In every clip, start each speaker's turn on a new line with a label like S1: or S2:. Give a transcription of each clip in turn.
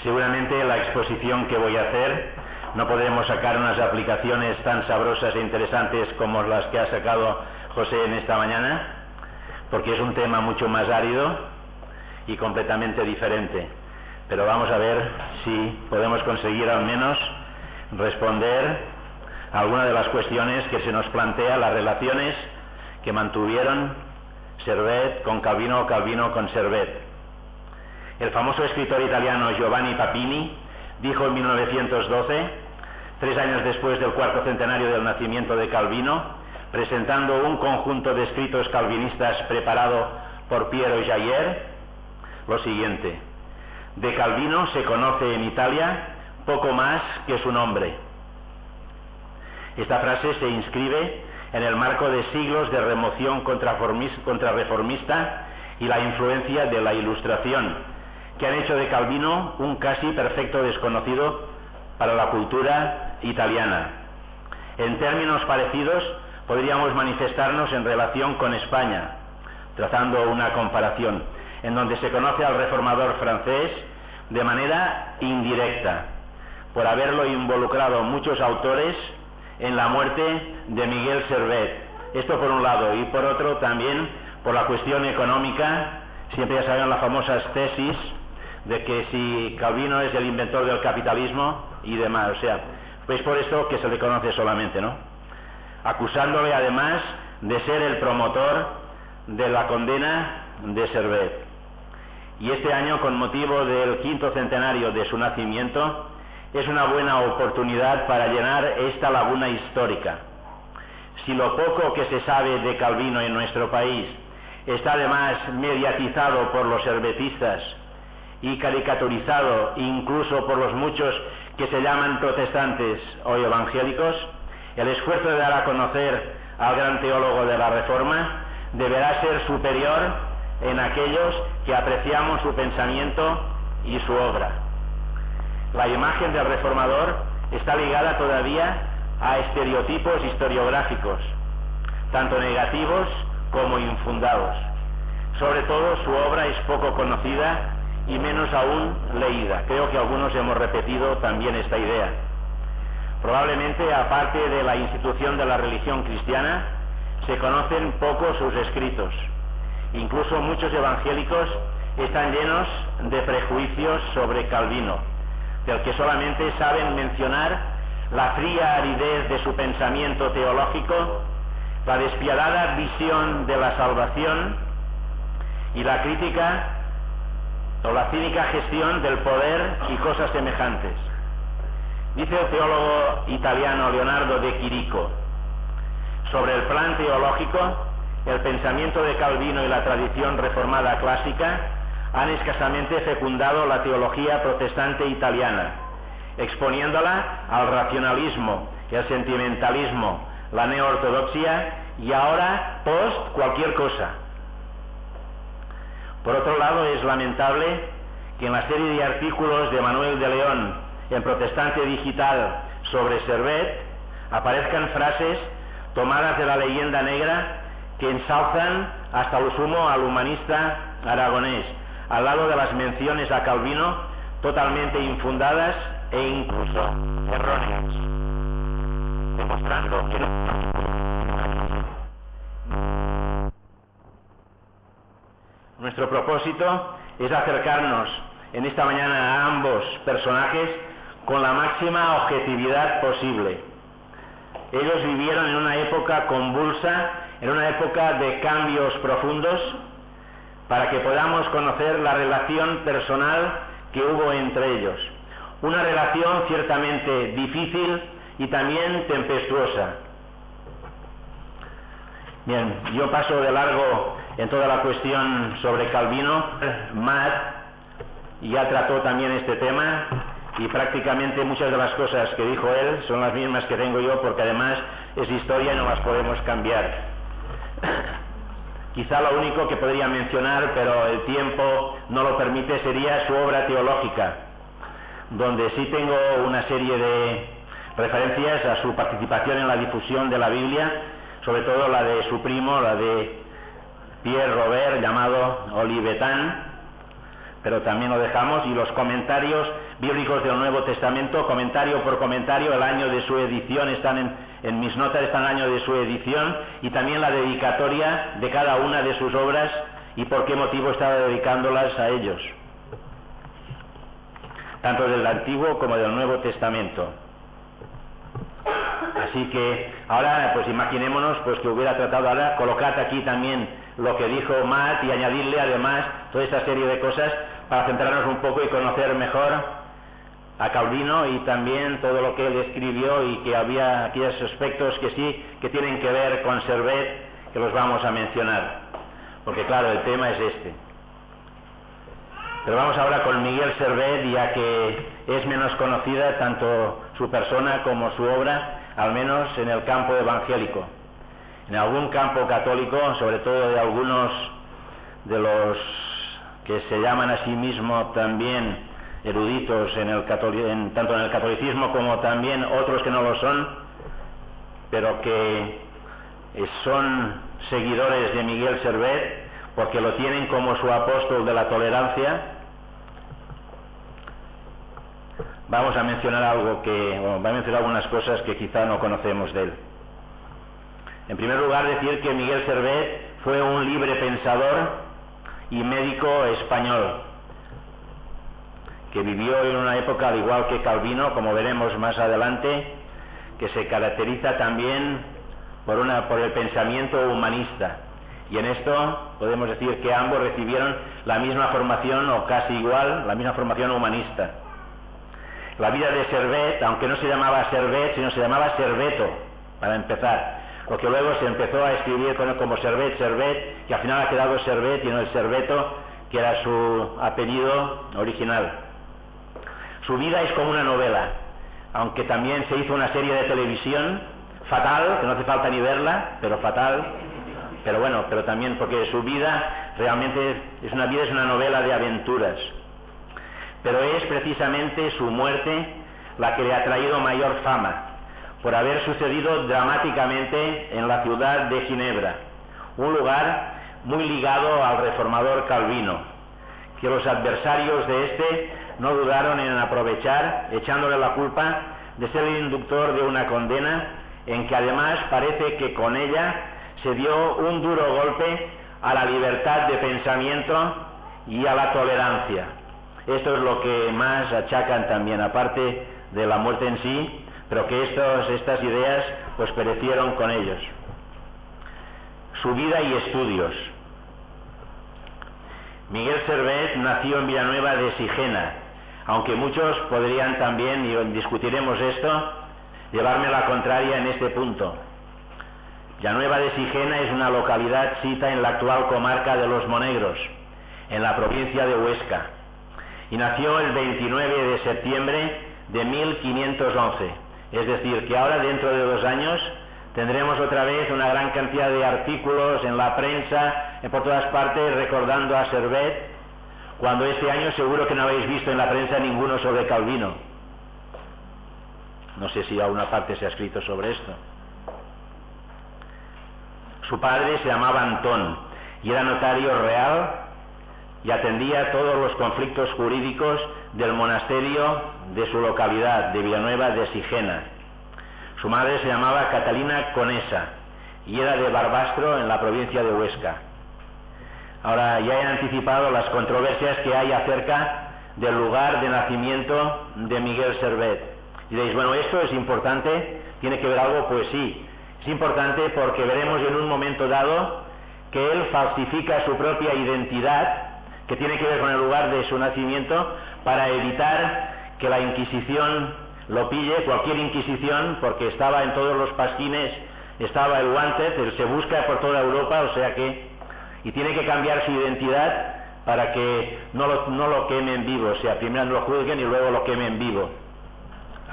S1: Seguramente la exposición que voy a hacer no podremos sacar unas aplicaciones tan sabrosas e interesantes como las que ha sacado José en esta mañana, porque es un tema mucho más árido y completamente diferente. Pero vamos a ver si podemos conseguir al menos responder a alguna de las cuestiones que se nos plantea, las relaciones que mantuvieron Servet con Calvino o Calvino con Servet. El famoso escritor italiano Giovanni Papini dijo en 1912, 3 años después del cuarto centenario del nacimiento de Calvino, presentando un conjunto de escritos calvinistas preparado por Piero Jayer, lo siguiente: de Calvino se conoce en Italia poco más que su nombre. Esta frase se inscribe en el marco de siglos de remoción contrarreformista y la influencia de la Ilustración, que han hecho de Calvino un casi perfecto desconocido para la cultura italiana. En términos parecidos, podríamos manifestarnos en relación con España, trazando una comparación, en donde se conoce al reformador francés de manera indirecta, por haberlo involucrado muchos autores en la muerte de Miguel Servet. Esto por un lado, y por otro también por la cuestión económica. Siempre ya saben las famosas tesis de que si Calvino es el inventor del capitalismo y demás, o sea, pues por esto que se le conoce solamente, ¿no? Acusándole además de ser el promotor de la condena de Servet. Y este año, con motivo del 5º centenario de su nacimiento, es una buena oportunidad para llenar esta laguna histórica. Si lo poco que se sabe de Calvino en nuestro país está además mediatizado por los servetistas y caricaturizado incluso por los muchos que se llaman protestantes o evangélicos, el esfuerzo de dar a conocer al gran teólogo de la Reforma deberá ser superior en aquellos que apreciamos su pensamiento y su obra. La imagen del reformador está ligada todavía a estereotipos historiográficos, tanto negativos como infundados. Sobre todo, su obra es poco conocida y menos aún leída. Creo que algunos hemos repetido también esta idea. Probablemente, aparte de la institución de la religión cristiana, se conocen poco sus escritos. Incluso muchos evangélicos están llenos de prejuicios sobre Calvino, del que solamente saben mencionar la fría aridez de su pensamiento teológico, la despiadada visión de la salvación y la crítica o la cínica gestión del poder y cosas semejantes. Dice el teólogo italiano Leonardo de Chirico: sobre el plan teológico, el pensamiento de Calvino y la tradición reformada clásica han escasamente fecundado la teología protestante italiana, exponiéndola al racionalismo, el sentimentalismo, la neoortodoxia y ahora post cualquier cosa. Por otro lado, es lamentable que en la serie de artículos de Manuel de León en Protestante Digital sobre Servet aparezcan frases tomadas de la leyenda negra que ensalzan hasta lo sumo al humanista aragonés, al lado de las menciones a Calvino totalmente infundadas e incluso erróneas, demostrando que nuestro propósito es acercarnos en esta mañana a ambos personajes con la máxima objetividad posible. Ellos vivieron en una época convulsa, en una época de cambios profundos, para que podamos conocer la relación personal que hubo entre ellos. Una relación ciertamente difícil y también tempestuosa. Bien, yo paso de largo en toda la cuestión sobre Calvino. Matt ya trató también este tema y prácticamente muchas de las cosas que dijo él son las mismas que tengo yo, porque además es historia y no las podemos cambiar. Quizá lo único que podría mencionar, pero el tiempo no lo permite, sería su obra teológica, donde sí tengo una serie de referencias a su participación en la difusión de la Biblia, sobre todo la de su primo, la de Pierre Robert, llamado Olivetan, pero también lo dejamos, y los comentarios bíblicos del Nuevo Testamento, comentario por comentario, el año de su edición, están en mis notas, está el año de su edición, y también la dedicatoria de cada una de sus obras y por qué motivo estaba dedicándolas a ellos, tanto del Antiguo como del Nuevo Testamento. Así que ahora pues imaginémonos pues que hubiera tratado ahora colocar aquí también lo que dijo Matt y añadirle además toda esta serie de cosas para centrarnos un poco y conocer mejor a Calvino y también todo lo que él escribió, y que había aquellos aspectos que sí que tienen que ver con Servet, que los vamos a mencionar, porque claro, el tema es este. Pero vamos ahora con Miguel Servet, ya que es menos conocida tanto su persona como su obra, al menos en el campo evangélico. En algún campo católico, sobre todo de algunos de los que se llaman a sí mismos también eruditos tanto en el catolicismo como también otros que no lo son, pero que son seguidores de Miguel Servet porque lo tienen como su apóstol de la tolerancia. Vamos a mencionar voy a mencionar algunas cosas que quizá no conocemos de él. En primer lugar, decir que Miguel Servet fue un libre pensador y médico español, que vivió en una época, al igual que Calvino, como veremos más adelante, que se caracteriza también por el pensamiento humanista. Y en esto podemos decir que ambos recibieron la misma formación, o casi igual, la misma formación humanista. La vida de Servet, aunque no se llamaba Servet, sino se llamaba Serveto, para empezar, lo que luego se empezó a escribir como Servet, que al final ha quedado Servet y no el Serveto, que era su apellido original. Su vida es como una novela, aunque también se hizo una serie de televisión, fatal, que no hace falta ni verla, pero fatal, pero bueno, pero también porque su vida realmente es una novela de aventuras. Pero es precisamente su muerte la que le ha traído mayor fama, por haber sucedido dramáticamente en la ciudad de Ginebra, un lugar muy ligado al reformador Calvino, que los adversarios de este no dudaron en aprovechar, echándole la culpa de ser el inductor de una condena, en que además parece que con ella se dio un duro golpe a la libertad de pensamiento y a la tolerancia. Esto es lo que más achacan también, aparte de la muerte en sí, pero que estas ideas pues perecieron con ellos. Su vida y estudios. Miguel Servet nació en Villanueva de Sigena, aunque muchos podrían también, y discutiremos esto, llevarme la contraria en este punto. Villanueva de Sigena es una localidad sita en la actual comarca de Los Monegros, en la provincia de Huesca, y nació el 29 de septiembre de 1511, es decir, que ahora dentro de 2 años tendremos otra vez una gran cantidad de artículos en la prensa, por todas partes, recordando a Servet, cuando este año seguro que no habéis visto en la prensa ninguno sobre Calvino. No sé si a una parte se ha escrito sobre esto. Su padre se llamaba Antón y era notario real y atendía todos los conflictos jurídicos del monasterio de su localidad, de Villanueva de Sigena. Su madre se llamaba Catalina Conesa y era de Barbastro, en la provincia de Huesca. Ahora, ya he anticipado las controversias que hay acerca del lugar de nacimiento de Miguel Servet. Y diréis, bueno, ¿esto es importante? ¿Tiene que ver algo? Pues sí, es importante porque veremos en un momento dado que él falsifica su propia identidad, que tiene que ver con el lugar de su nacimiento, para evitar que la Inquisición lo pille, cualquier Inquisición, porque estaba en todos los pasquines, estaba el Wanted, se busca por toda Europa, o sea que, y tiene que cambiar su identidad para que no lo quemen vivo, o sea, primero lo juzguen y luego lo quemen vivo,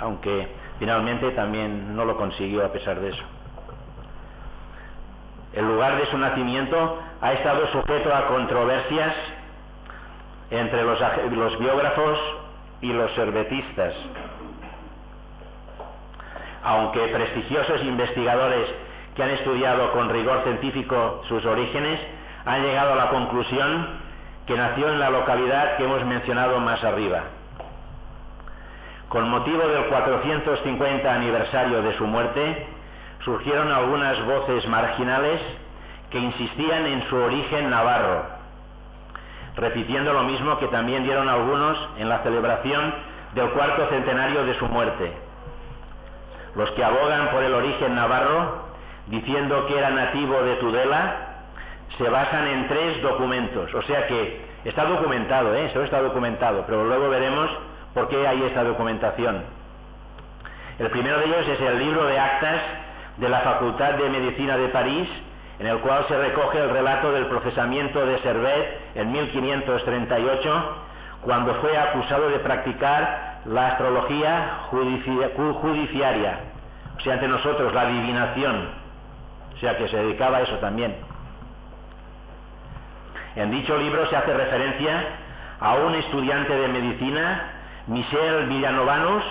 S1: aunque finalmente también no lo consiguió a pesar de eso. El lugar de su nacimiento ha estado sujeto a controversias entre los biógrafos y los servetistas, aunque prestigiosos investigadores que han estudiado con rigor científico sus orígenes han llegado a la conclusión que nació en la localidad que hemos mencionado más arriba. Con motivo del 450 aniversario de su muerte, surgieron algunas voces marginales que insistían en su origen navarro, repitiendo lo mismo que también dieron algunos en la celebración del cuarto centenario de su muerte. Los que abogan por el origen navarro, diciendo que era nativo de Tudela, se basan en 3 documentos. O sea que está documentado, eso está documentado, pero luego veremos por qué hay esta documentación. El primero de ellos es el libro de actas de la Facultad de Medicina de París, en el cual se recoge el relato del procesamiento de Servet en 1538, cuando fue acusado de practicar la astrología judiciaria, o sea, ante nosotros, la adivinación, o sea, que se dedicaba a eso también. En dicho libro se hace referencia a un estudiante de medicina, Michel Villanovanus,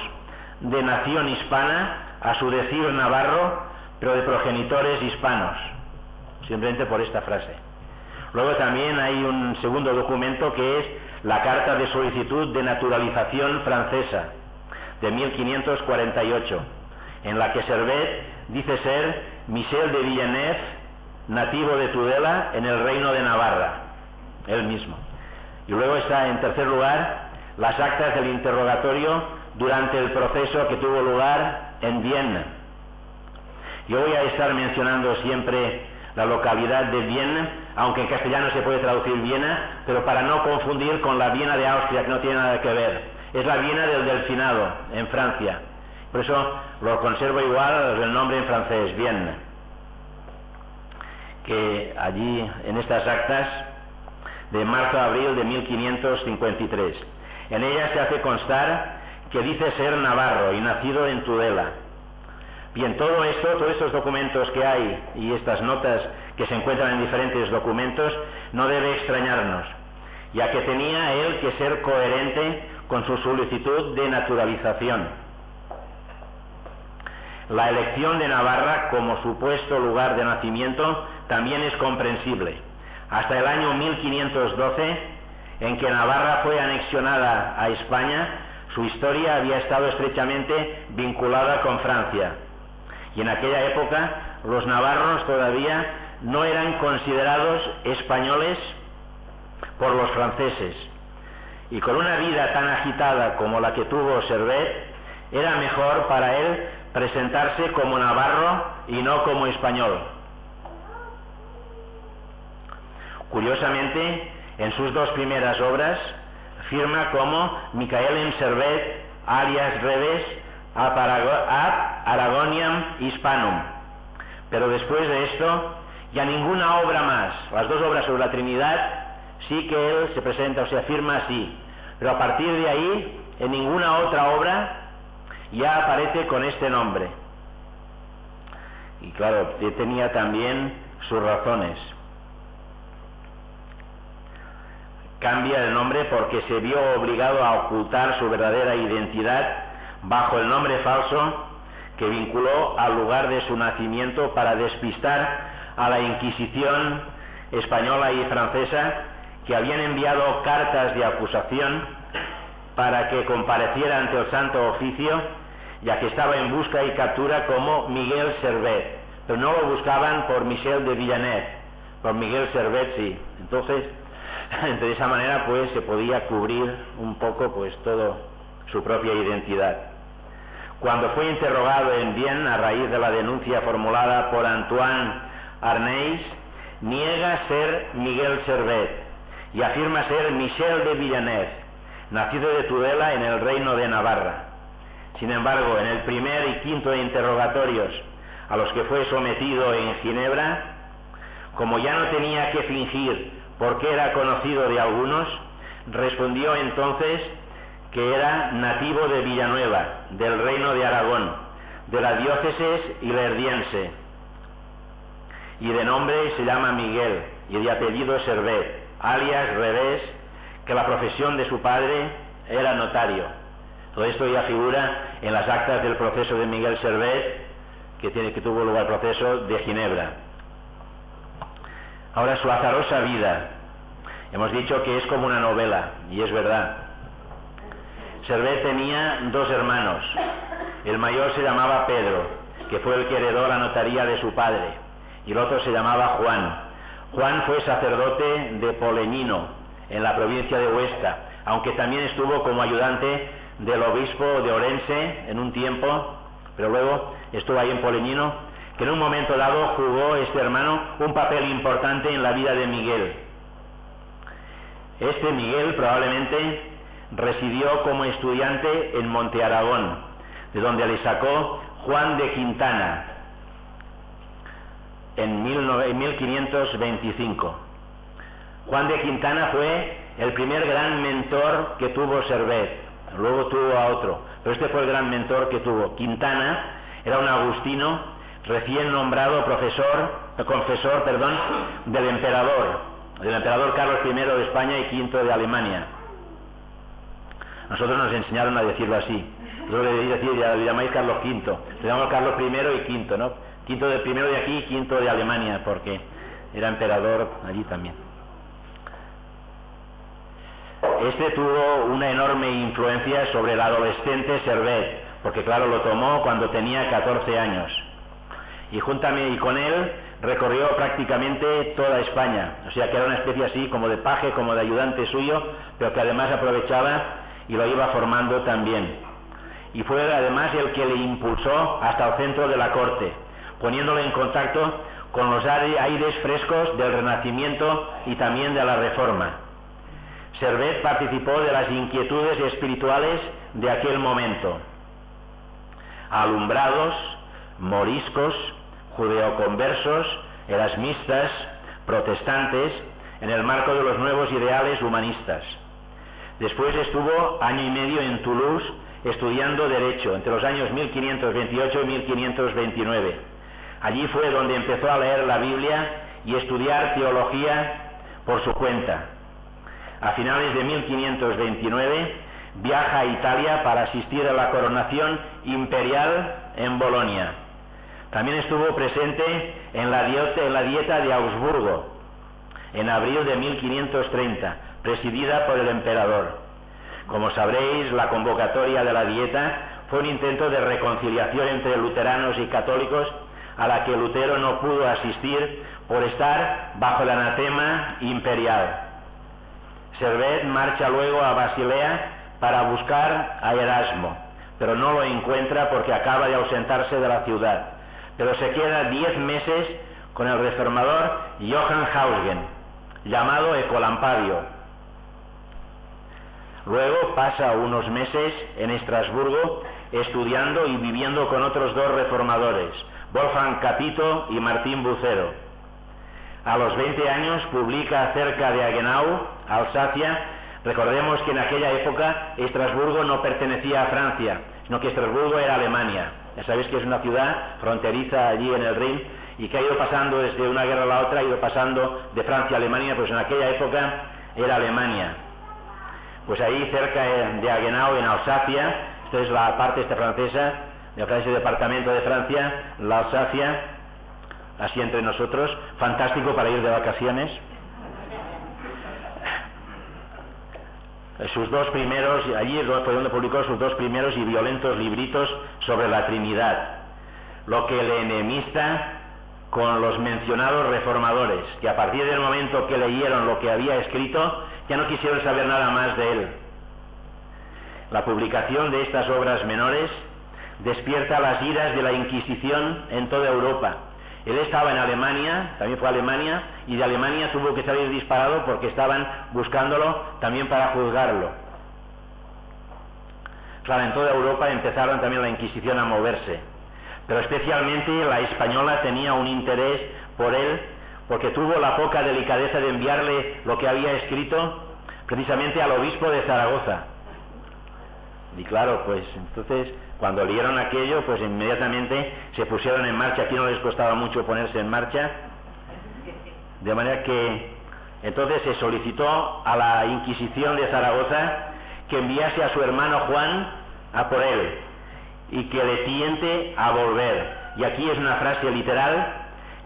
S1: de nación hispana, a su decir navarro, pero de progenitores hispanos, simplemente por esta frase. Luego también hay un segundo documento que es la carta de solicitud de naturalización francesa de 1548, en la que Servet dice ser Michel de Villeneuve, nativo de Tudela, en el reino de Navarra, él mismo. Y luego está, en tercer lugar, las actas del interrogatorio durante el proceso que tuvo lugar en Viena. Yo voy a estar mencionando siempre la localidad de Viena, aunque en castellano se puede traducir Viena, pero para no confundir con la Viena de Austria, que no tiene nada que ver. Es la Viena del Delfinado, en Francia. Por eso lo conservo igual el nombre en francés, Viena. Que allí, en estas actas, de marzo a abril de 1553, en ellas se hace constar que dice ser navarro y nacido en Tudela. Bien, todo esto, todos estos documentos que hay y estas notas que se encuentran en diferentes documentos, no debe extrañarnos, ya que tenía él que ser coherente con su solicitud de naturalización. La elección de Navarra como supuesto lugar de nacimiento también es comprensible. Hasta el año 1512, en que Navarra fue anexionada a España, su historia había estado estrechamente vinculada con Francia. Y en aquella época los navarros todavía no eran considerados españoles por los franceses. Y con una vida tan agitada como la que tuvo Servet, era mejor para él presentarse como navarro y no como español. Curiosamente, en sus 2 primeras obras firma como Michaelem Servet, alias Reves, ab Aragoniam Hispanum. Pero después de esto, ya ninguna obra más. Las 2 obras sobre la Trinidad sí que él se presenta, o sea, firma así. Pero a partir de ahí, en ninguna otra obra ya aparece con este nombre. Y claro, tenía también sus razones. Cambia el nombre porque se vio obligado a ocultar su verdadera identidad bajo el nombre falso que vinculó al lugar de su nacimiento para despistar a la Inquisición española y francesa, que habían enviado cartas de acusación para que compareciera ante el Santo Oficio, ya que estaba en busca y captura como Miguel Servet, pero no lo buscaban por Michel de Villeneuve, por Miguel Servet sí. Entonces, de esa manera pues se podía cubrir un poco pues todo su propia identidad. Cuando fue interrogado en Viena a raíz de la denuncia formulada por Antoine Arnaiz, niega ser Miguel Servet y afirma ser Michel de Villeneuve, nacido de Tudela en el reino de Navarra. Sin embargo, en el primer y quinto interrogatorios a los que fue sometido en Ginebra, como ya no tenía que fingir porque era conocido de algunos, respondió entonces que era nativo de Villanueva, del reino de Aragón, de la diócesis ilerdiense, y de nombre se llama Miguel, y de apellido Servet, alias Revés, que la profesión de su padre era notario. Todo esto ya figura en las actas del proceso de Miguel Servet, que tuvo lugar el proceso de Ginebra. Ahora, su azarosa vida Hemos dicho que es como una novela, y es verdad. Servet tenía dos hermanos. El mayor se llamaba Pedro, que fue el que heredó la notaría de su padre, y el otro se llamaba Juan. Juan fue sacerdote de Poleñino, en la provincia de Huesca, aunque también estuvo como ayudante del obispo de Orense en un tiempo, pero luego estuvo ahí en Poleñino, que en un momento dado jugó este hermano un papel importante en la vida de Miguel. Este Miguel probablemente residió como estudiante en Monte Aragón, de donde le sacó Juan de Quintana en 1525. Juan de Quintana fue el primer gran mentor que tuvo Servet, luego tuvo a otro, pero este fue el gran mentor que tuvo. Quintana era un agustino recién nombrado confesor del emperador Carlos I de España y V de Alemania. Nosotros nos enseñaron a decirlo así. Nosotros le llamáis Carlos V, le llamamos Carlos I y V, ¿no? Primero de aquí y V de Alemania, porque era emperador allí también. Este tuvo una enorme influencia sobre el adolescente Servet, porque claro, lo tomó cuando tenía 14 años. Y con él recorrió prácticamente toda España, o sea que era una especie así como de paje, como de ayudante suyo, pero que además aprovechaba y lo iba formando también. Y fue además el que le impulsó hasta el centro de la corte, poniéndolo en contacto con los aires frescos del Renacimiento y también de la Reforma. Servet participó de las inquietudes espirituales de aquel momento. Alumbrados, moriscos, judeoconversos, erasmistas, protestantes, en el marco de los nuevos ideales humanistas. Después estuvo año y medio en Toulouse estudiando Derecho, entre los años 1528 y 1529. Allí fue donde empezó a leer la Biblia y estudiar teología por su cuenta. A finales de 1529 viaja a Italia para asistir a la coronación imperial en Bolonia. También estuvo presente en la Dieta de Augsburgo, en abril de 1530, presidida por el emperador. Como sabréis, la convocatoria de la Dieta fue un intento de reconciliación entre luteranos y católicos, a la que Lutero no pudo asistir por estar bajo el anatema imperial. Servet marcha luego a Basilea para buscar a Erasmo, pero no lo encuentra porque acaba de ausentarse de la ciudad, pero se queda 10 meses con el reformador Johann Hausgen, llamado Ecolampadio. Luego pasa unos meses en Estrasburgo estudiando y viviendo con otros dos reformadores, Wolfgang Capito y Martín Bucero. A los 20 años publica acerca de Agenau, Alsacia. Recordemos que en aquella época Estrasburgo no pertenecía a Francia, sino que Estrasburgo era Alemania. Ya sabéis que es una ciudad fronteriza allí en el Rin y que ha ido pasando desde una guerra a la otra, ha ido pasando de Francia a Alemania, pues en aquella época era Alemania. Pues ahí cerca de Agenau, en Alsacia, esta es la parte francesa, de ese departamento de Francia, la Alsacia, así entre nosotros, fantástico para ir de vacaciones. Allí fue donde publicó sus dos primeros y violentos libritos sobre la Trinidad, lo que le enemista con los mencionados reformadores, que a partir del momento que leyeron lo que había escrito, ya no quisieron saber nada más de él. La publicación de estas obras menores despierta las iras de la Inquisición en toda Europa. Él estaba en Alemania, también fue a Alemania, y de Alemania tuvo que salir disparado porque estaban buscándolo también para juzgarlo. Claro, en toda Europa empezaron también la Inquisición a moverse, pero especialmente la española tenía un interés por él, porque tuvo la poca delicadeza de enviarle lo que había escrito precisamente al obispo de Zaragoza. Y claro, pues entonces cuando leyeron aquello, pues inmediatamente se pusieron en marcha. Aquí no les costaba mucho ponerse en marcha, de manera que entonces se solicitó a la Inquisición de Zaragoza que enviase a su hermano Juan a por él y que le tiente a volver. Y aquí es una frase literal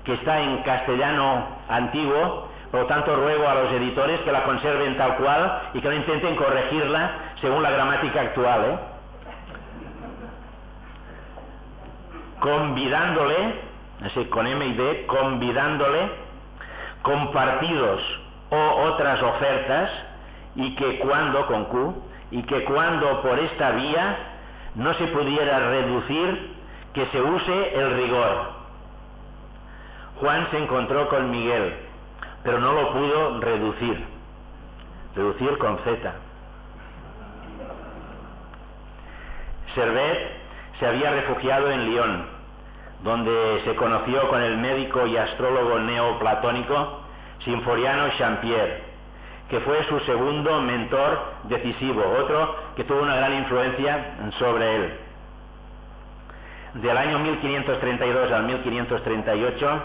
S1: que está en castellano antiguo, Por lo tanto, ruego a los editores que la conserven tal cual y que no intenten corregirla según la gramática actual, Convidándole, así con M y D, convidándole, compartidos o otras ofertas, y que cuando, con Q, y que cuando por esta vía no se pudiera reducir, que se use el rigor. Juan se encontró con Miguel, pero no lo pudo reducir con Z. Servet se había refugiado en Lyon, donde se conoció con el médico y astrólogo neoplatónico Symphoriano Champier, que fue su segundo mentor decisivo, otro que tuvo una gran influencia sobre él. Del año 1532 al 1538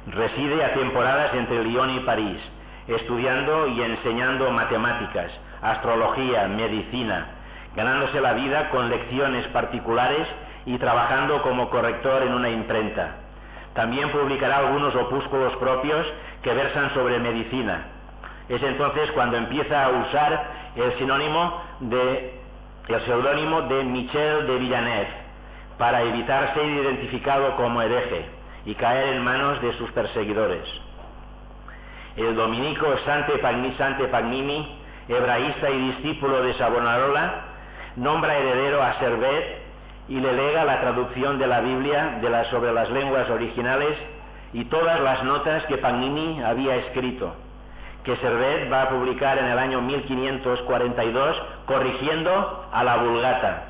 S1: reside a temporadas entre Lyon y París, estudiando y enseñando matemáticas, astrología, medicina, ganándose la vida con lecciones particulares y trabajando como corrector en una imprenta. También publicará algunos opúsculos propios que versan sobre medicina. Es entonces cuando empieza a usar el seudónimo de Michel de Villeneuve para evitar ser identificado como hereje y caer en manos de sus perseguidores. El dominico Sante Pagnini, hebraísta y discípulo de Savonarola, nombra heredero a Servet y le lega la traducción de la Biblia sobre las lenguas originales y todas las notas que Pagnini había escrito, que Servet va a publicar en el año 1542, corrigiendo a la Vulgata.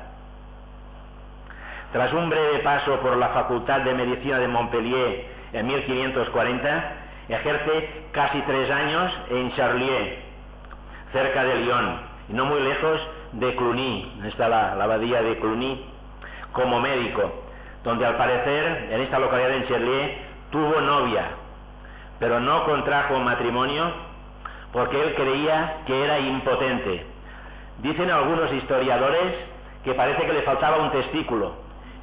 S1: Tras un breve paso por la Facultad de Medicina de Montpellier en 1540, ejerce casi 3 años en Charlier, cerca de Lyon, y no muy lejos de Cluny, está la abadía de Cluny, como médico, donde al parecer en esta localidad de Charlier tuvo novia, pero no contrajo matrimonio porque él creía que era impotente. Dicen algunos historiadores que parece que le faltaba un testículo,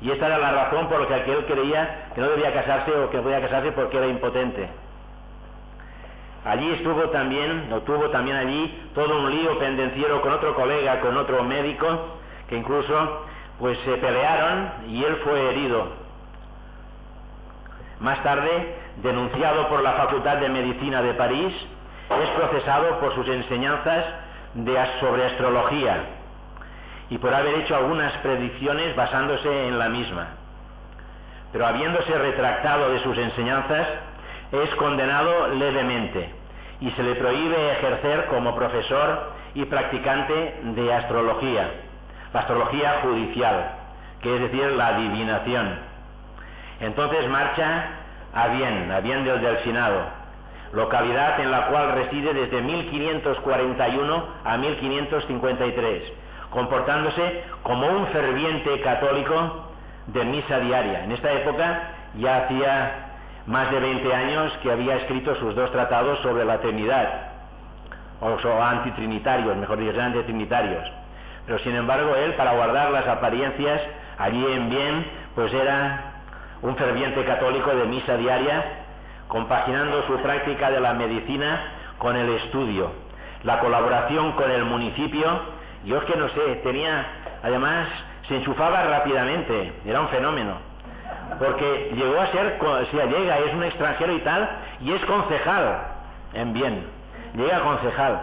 S1: y esta era la razón por la que él creía que no debía casarse o que podía casarse porque era impotente. Allí tuvo también allí todo un lío pendenciero con otro colega, con otro médico, que incluso pues se pelearon y él fue herido. Más tarde, denunciado por la Facultad de Medicina de París, es procesado por sus enseñanzas sobre astrología y por haber hecho algunas predicciones basándose en la misma. Pero habiéndose retractado de sus enseñanzas, es condenado levemente y se le prohíbe ejercer como profesor y practicante de astrología, la astrología judicial, que es decir, la adivinación. Entonces marcha a Vienne del Delfinado, localidad en la cual reside desde 1541 a 1553, comportándose como un ferviente católico de misa diaria. En esta época ya hacía más de 20 años que había escrito sus 2 tratados sobre la Trinidad, o antitrinitarios, mejor dicho, antitrinitarios. Pero sin embargo él, para guardar las apariencias, allí en Vienne, pues era un ferviente católico de misa diaria, compaginando su práctica de la medicina con el estudio, la colaboración con el municipio. Yo es que no sé, además se enchufaba rápidamente, era un fenómeno, porque llegó a ser, es un extranjero y tal, y es concejal en Vienne, llega concejal.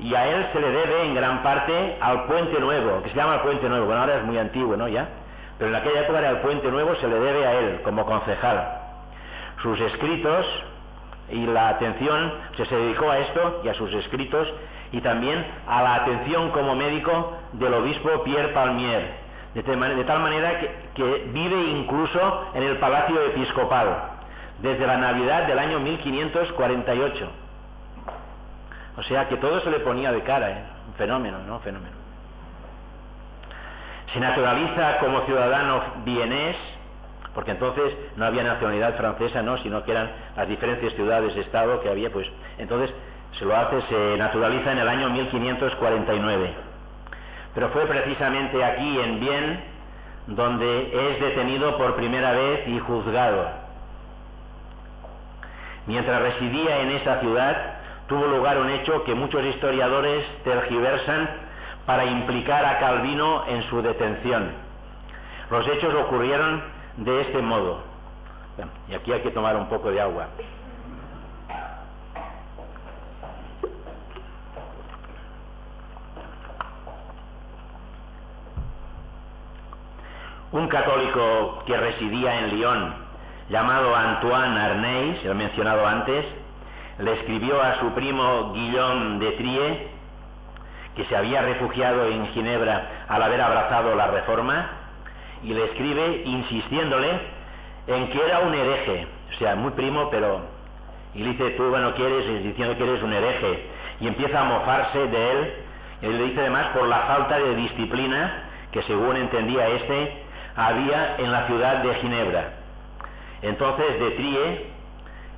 S1: Y a él se le debe en gran parte al Puente Nuevo, que se llama el Puente Nuevo. Bueno, ahora es muy antiguo, ¿no? Ya, pero en aquella época era el Puente Nuevo, se le debe a él como concejal. Sus escritos y la atención, se dedicó a esto y a sus escritos, y también a la atención como médico del obispo Pierre Palmier, de tal manera que vive incluso en el Palacio Episcopal, desde la Navidad del año 1548. O sea que todo se le ponía de cara, un fenómeno, ¿no? Fenómeno. Se naturaliza como ciudadano vienés, porque entonces no había nacionalidad francesa, ¿no? Sino que eran las diferentes ciudades-estado que había, pues entonces se naturaliza en el año 1549. Pero fue precisamente aquí en Vienne donde es detenido por primera vez y juzgado. Mientras residía en esa ciudad, tuvo lugar un hecho que muchos historiadores tergiversan para implicar a Calvino en su detención. Los hechos ocurrieron de este modo. Bueno, y aquí hay que tomar un poco de agua. Un católico que residía en Lyon, llamado Antoine Arnaiz, el mencionado antes, le escribió a su primo Guillaume de Trie, que se había refugiado en Ginebra al haber abrazado la Reforma, y le escribe insistiéndole en que era un hereje, o sea, muy primo, pero... Y le dice, tú, bueno, quieres, diciendo que eres un hereje, y empieza a mofarse de él, y le dice además por la falta de disciplina que, según entendía había en la ciudad de Ginebra. Entonces de Trie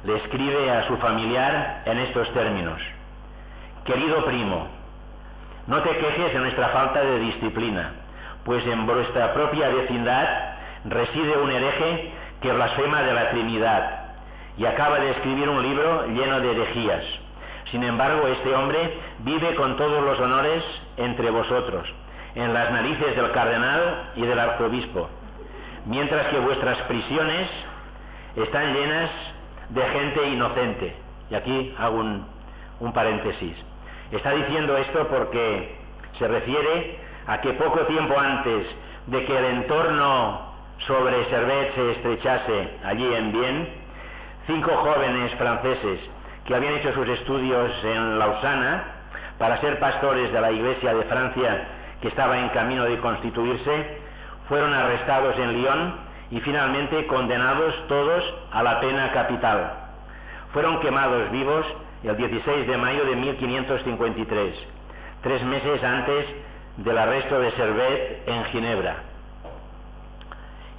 S1: le escribe a su familiar en estos términos: querido primo, no te quejes de nuestra falta de disciplina, pues en vuestra propia vecindad reside un hereje que blasfema de la Trinidad y acaba de escribir un libro lleno de herejías. Sin embargo, este hombre vive con todos los honores entre vosotros, en las narices del cardenal y del arzobispo, mientras que vuestras prisiones están llenas de gente inocente. Y aquí hago un paréntesis. Está diciendo esto porque se refiere a que poco tiempo antes de que el entorno sobre Servet se estrechase allí en Vienne, 5 jóvenes franceses que habían hecho sus estudios en Lausana para ser pastores de la Iglesia de Francia, que estaba en camino de constituirse, fueron arrestados en Lyon y finalmente condenados todos a la pena capital. Fueron quemados vivos el 16 de mayo de 1553, 3 meses antes del arresto de Servet en Ginebra.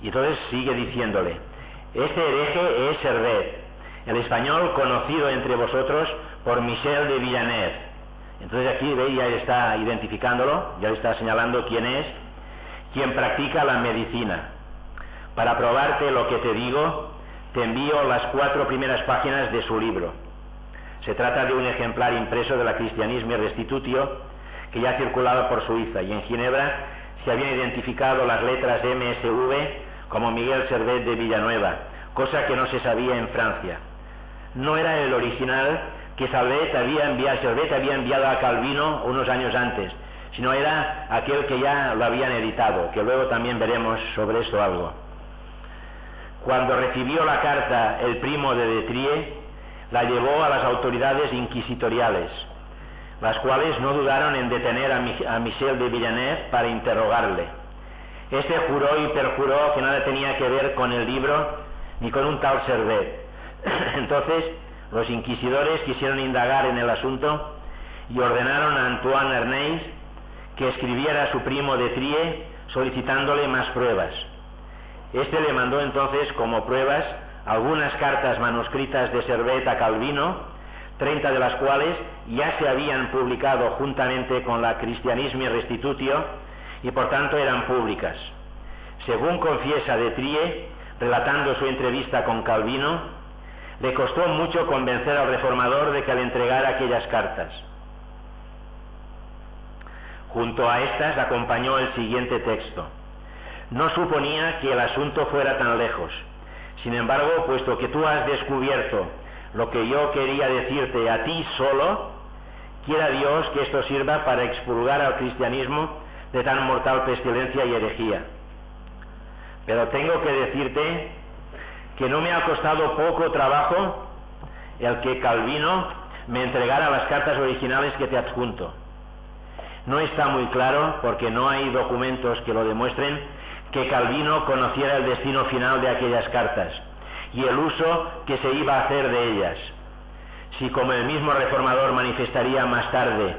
S1: Y entonces sigue diciéndole: este hereje es Servet, el español conocido entre vosotros por Michel de Villeneuve. Entonces aquí veis, ya está identificándolo, ya está señalando quién es, quien practica la medicina. Para probarte lo que te digo, te envío las 4 primeras páginas de su libro. Se trata de un ejemplar impreso de la Christianisme Restitutio, que ya circulaba por Suiza, y en Ginebra se habían identificado las letras MSV como Miguel Servet de Villanueva, cosa que no se sabía en Francia. No era el original que Servet había enviado a Calvino unos años antes, sino era aquel que ya lo habían editado, que luego también veremos sobre esto algo. Cuando recibió la carta el primo de Trie, la llevó a las autoridades inquisitoriales, las cuales no dudaron en detener a Michel de Villeneuve para interrogarle. Este juró y perjuró que nada tenía que ver con el libro ni con un tal Servet. Entonces los inquisidores quisieron indagar en el asunto y ordenaron a Antoine Arnaiz que escribiera a su primo de Trie solicitándole más pruebas. Este le mandó entonces como pruebas algunas cartas manuscritas de Servet a Calvino, 30 de las cuales ya se habían publicado juntamente con la Christianisme Restitutio y por tanto eran públicas. Según confiesa de Trie, relatando su entrevista con Calvino, le costó mucho convencer al reformador de que le entregara aquellas cartas. Junto a estas acompañó el siguiente texto: no suponía que el asunto fuera tan lejos. Sin embargo, puesto que tú has descubierto lo que yo quería decirte a ti solo, quiera Dios que esto sirva para expurgar al cristianismo de tan mortal pestilencia y herejía. Pero tengo que decirte que no me ha costado poco trabajo el que Calvino me entregara las cartas originales que te adjunto. No está muy claro, porque no hay documentos que lo demuestren, que Calvino conociera el destino final de aquellas cartas y el uso que se iba a hacer de ellas. Si, como el mismo reformador manifestaría más tarde,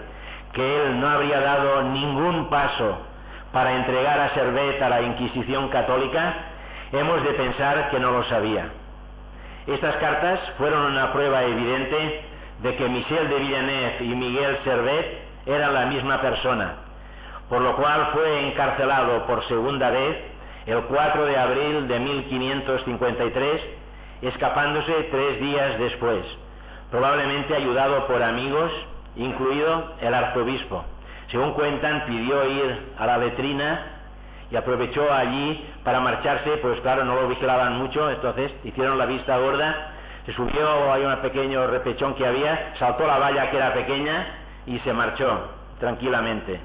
S1: que él no habría dado ningún paso para entregar a Servet a la Inquisición católica, hemos de pensar que no lo sabía. Estas cartas fueron una prueba evidente de que Michel de Villeneuve y Miguel Servet eran la misma persona, por lo cual fue encarcelado por segunda vez el 4 de abril de 1553 escapándose 3 días después, probablemente ayudado por amigos, incluido el arzobispo. Según cuentan, pidió ir a la letrina y aprovechó allí para marcharse, pues claro, no lo vigilaban mucho, entonces hicieron la vista gorda, se subió, hay un pequeño repechón que había, saltó la valla que era pequeña y se marchó tranquilamente.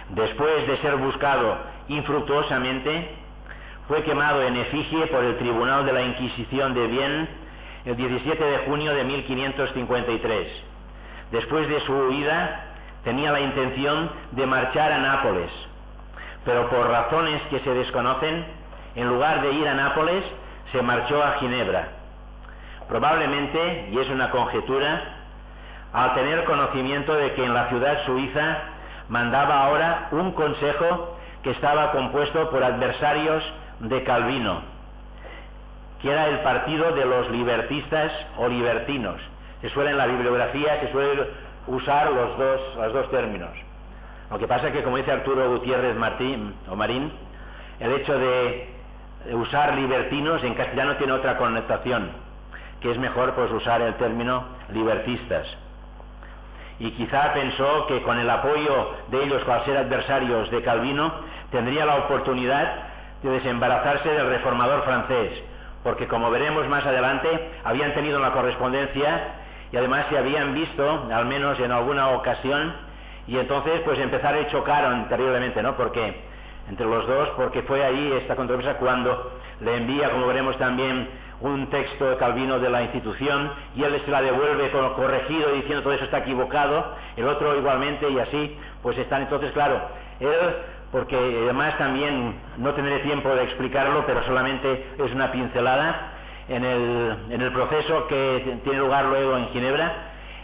S1: Después de ser buscado infructuosamente, fue quemado en efigie por el Tribunal de la Inquisición de Vienne el 17 de junio de 1553. Después de su huida, tenía la intención de marchar a Nápoles, pero por razones que se desconocen, en lugar de ir a Nápoles, se marchó a Ginebra. Probablemente, y es una conjetura, al tener conocimiento de que en la ciudad suiza mandaba ahora un consejo que estaba compuesto por adversarios de Calvino, que era el partido de los libertistas o libertinos. En la bibliografía se suele usar los dos términos. Lo que pasa es que, como dice Arturo Gutiérrez Marín, el hecho de usar libertinos en castellano tiene otra connotación, que es mejor pues usar el término libertistas. Y quizá pensó que con el apoyo de ellos, al ser adversarios de Calvino, tendría la oportunidad de desembarazarse del reformador francés, porque como veremos más adelante, habían tenido la correspondencia y además se habían visto, al menos en alguna ocasión, y entonces pues empezaron y chocaron terriblemente, ¿no? Porque entre los dos, porque fue ahí esta controversia cuando le envía, como veremos también, un texto de Calvino de la institución, y él se la devuelve corregido diciendo todo eso está equivocado, el otro igualmente, y así pues están. Entonces, claro, él, porque además también no tendré tiempo de explicarlo, pero solamente es una pincelada, en el proceso que tiene lugar luego en Ginebra,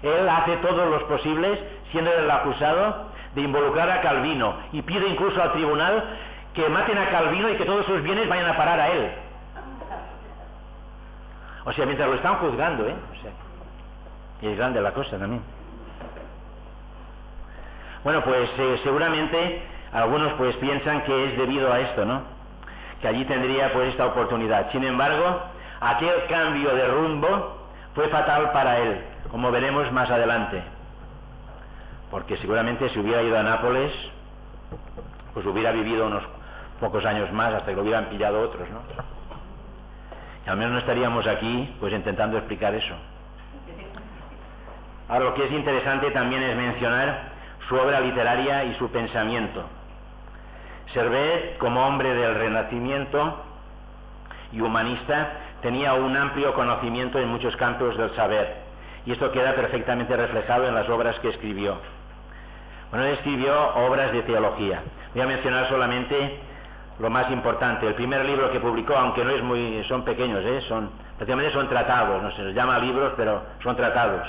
S1: él hace todos los posibles, siendo el acusado, de involucrar a Calvino, y pide incluso al tribunal que maten a Calvino y que todos sus bienes vayan a parar a él. O sea, mientras lo están juzgando, O sea, y es grande la cosa también. Bueno, pues seguramente algunos pues piensan que es debido a esto, ¿no? Que allí tendría pues esta oportunidad. Sin embargo, aquel cambio de rumbo fue fatal para él, como veremos más adelante. Porque seguramente si hubiera ido a Nápoles, pues hubiera vivido unos pocos años más hasta que lo hubieran pillado otros, ¿no? Y al menos no estaríamos aquí pues intentando explicar eso. Ahora, lo que es interesante también es mencionar su obra literaria y su pensamiento. Servet, como hombre del Renacimiento y humanista, tenía un amplio conocimiento en muchos campos del saber, y esto queda perfectamente reflejado en las obras que escribió. Bueno, él escribió obras de teología. Voy a mencionar solamente lo más importante. El primer libro que publicó, aunque no es muy, son pequeños, prácticamente son tratados, no se les llama libros, pero son tratados.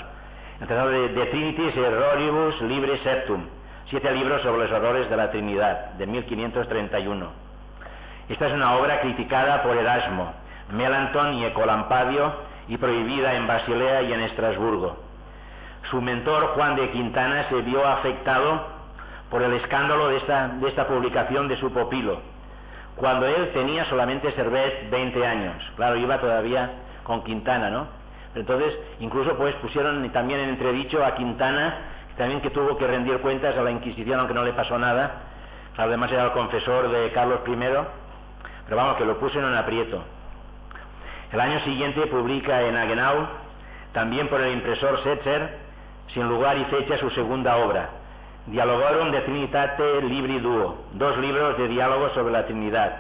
S1: El tratado de Trinitas Erroribus Libri Septum, 7 libros sobre los errores de la Trinidad, de 1531. Esta es una obra criticada por Erasmo, Melanchthon y Ecolampadio, y prohibida en Basilea y en Estrasburgo. Su mentor, Juan de Quintana, se vio afectado por el escándalo de esta publicación de su pupilo, cuando él tenía solamente Servet 20 años. Claro, iba todavía con Quintana, ¿no? Entonces, incluso pues pusieron también en entredicho a Quintana, también que tuvo que rendir cuentas a la Inquisición, aunque no le pasó nada. Además era el confesor de Carlos I, pero vamos, que lo puso en un aprieto. El año siguiente publica en Hagenau, también por el impresor Setzer, sin lugar y fecha, su segunda obra, Dialogorum de Trinitate Libri Duo, 2 libros de diálogos sobre la Trinidad,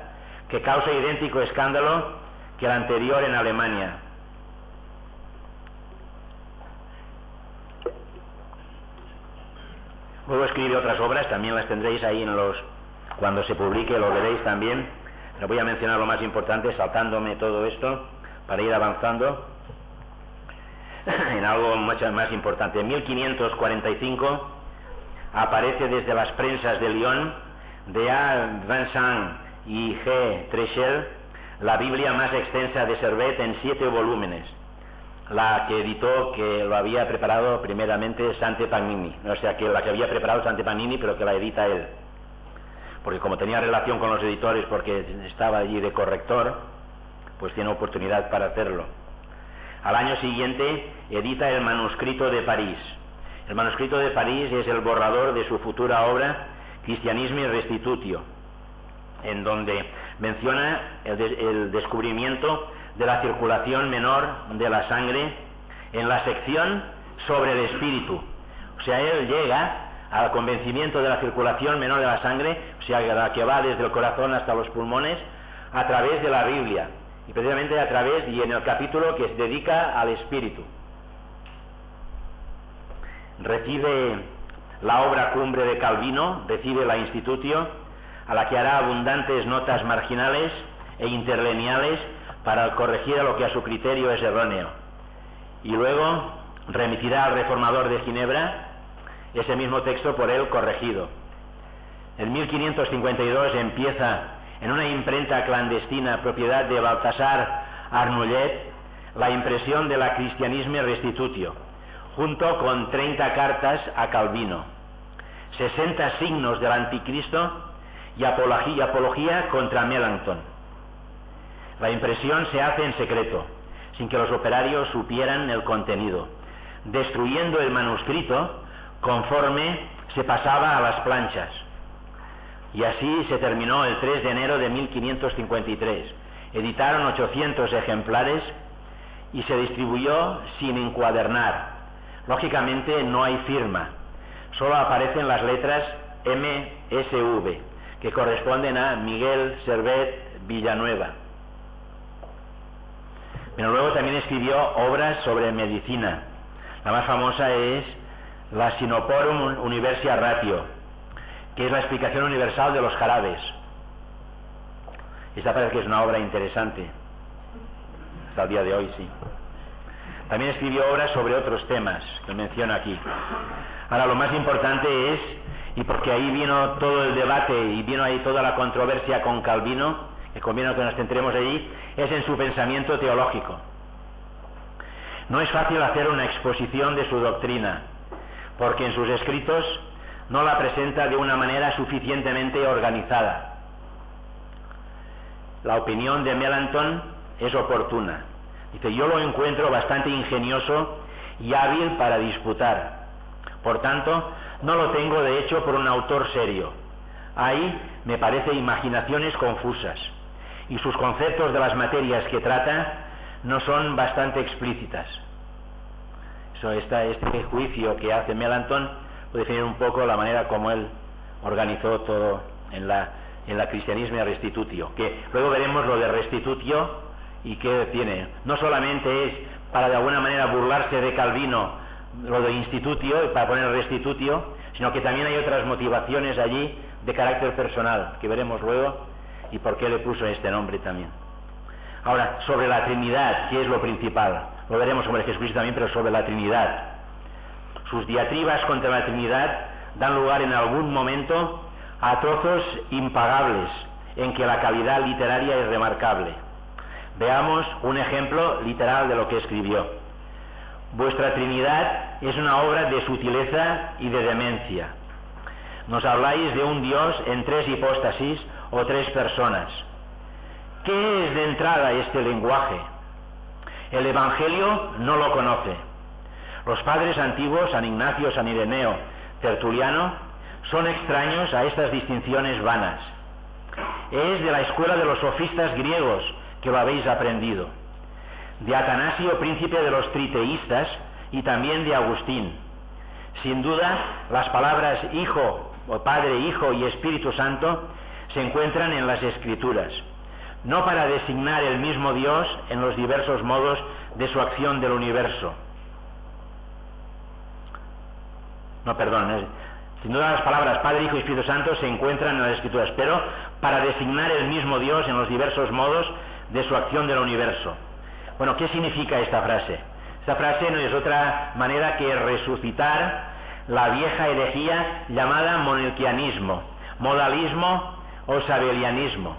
S1: que causa idéntico escándalo que el anterior en Alemania. Luego escribe otras obras, también las tendréis ahí cuando se publique, lo veréis también. Pero voy a mencionar lo más importante, saltándome todo esto, para ir avanzando en algo mucho más importante. En 1545 aparece desde las prensas de Lyon, de A. Vincent y G. Treschel, la Biblia más extensa de Servet en 7 volúmenes, la que editó, que lo había preparado primeramente Sante Pagnini, o sea, que la que había preparado Sante Pagnini, pero que la edita él. porque como tenía relación con los editores, porque estaba allí de corrector, pues tiene oportunidad para hacerlo. Al año siguiente edita el manuscrito de París. El manuscrito de París es el borrador de su futura obra Christianisme Restitutio, en donde menciona el descubrimiento de la circulación menor de la sangre en la sección sobre el espíritu. O sea, él llega al convencimiento de la circulación menor de la sangre, o sea, la que va desde el corazón hasta los pulmones, a través de la Biblia, y precisamente a través, y en el capítulo que se dedica al espíritu. Recibe la obra cumbre de Calvino, recibe la Institutio, a la que hará abundantes notas marginales e interlineales para corregir a lo que a su criterio es erróneo. Y luego remitirá al reformador de Ginebra ese mismo texto por él corregido. En 1552 empieza en una imprenta clandestina propiedad de Baltasar Arnullet la impresión de la Christianisme Restitutio, junto con 30 cartas a Calvino, 60 signos del anticristo y apología contra Melanchthon. La impresión se hace en secreto, sin que los operarios supieran el contenido, destruyendo el manuscrito conforme se pasaba a las planchas. Y así se terminó el 3 de enero de 1553. Editaron 800 ejemplares y se distribuyó sin encuadernar. Lógicamente no hay firma, solo aparecen las letras MSV, que corresponden a Miguel Servet Villanueva. Pero luego también escribió obras sobre medicina. La más famosa es la Sinoporum Universia Ratio, que es la explicación universal de los jarabes. Esta parece que es una obra interesante, hasta el día de hoy, sí. También escribió obras sobre otros temas que menciona aquí. Ahora, lo más importante es, y porque ahí vino todo el debate y vino ahí toda la controversia con Calvino, que conviene que nos centremos allí, es en su pensamiento teológico. No es fácil hacer una exposición de su doctrina, porque en sus escritos no la presenta de una manera suficientemente organizada. La opinión de Melanchthon es oportuna. Dice, yo lo encuentro bastante ingenioso y hábil para disputar. Por tanto, no lo tengo de hecho por un autor serio. Ahí me parece imaginaciones confusas, y sus conceptos de las materias que trata no son bastante explícitas. Este juicio que hace Melanchthon puede definir un poco la manera como él organizó todo en la Christianisme Restitutio, que luego veremos lo de Restitutio y qué tiene. No solamente es para de alguna manera burlarse de Calvino lo de Institutio y para poner Restitutio, sino que también hay otras motivaciones allí de carácter personal que veremos luego y por qué le puso este nombre también. Ahora, sobre la Trinidad, ¿qué es lo principal? Lo veremos sobre Jesucristo también, pero sobre la Trinidad. Sus diatribas contra la Trinidad dan lugar en algún momento a trozos impagables en que la calidad literaria es remarcable. Veamos un ejemplo literal de lo que escribió. Vuestra Trinidad es una obra de sutileza y de demencia. Nos habláis de un Dios en 3 hipóstasis o 3 personas. ¿Qué es de entrada este lenguaje? El Evangelio no lo conoce. Los padres antiguos, San Ignacio, San Ireneo, Tertuliano, son extraños a estas distinciones vanas. Es de la escuela de los sofistas griegos que lo habéis aprendido, de Atanasio, príncipe de los triteístas, y también de Agustín. Sin duda, las palabras Hijo, o Padre, Hijo y Espíritu Santo se encuentran en las Escrituras, no para designar el mismo Dios en los diversos modos de su acción del universo. Sin duda las palabras Padre, Hijo y Espíritu Santo se encuentran en las Escrituras, pero para designar el mismo Dios en los diversos modos de su acción del universo. Bueno, ¿qué significa esta frase? Esta frase no es otra manera que resucitar la vieja herejía llamada monelquianismo, modalismo o sabelianismo,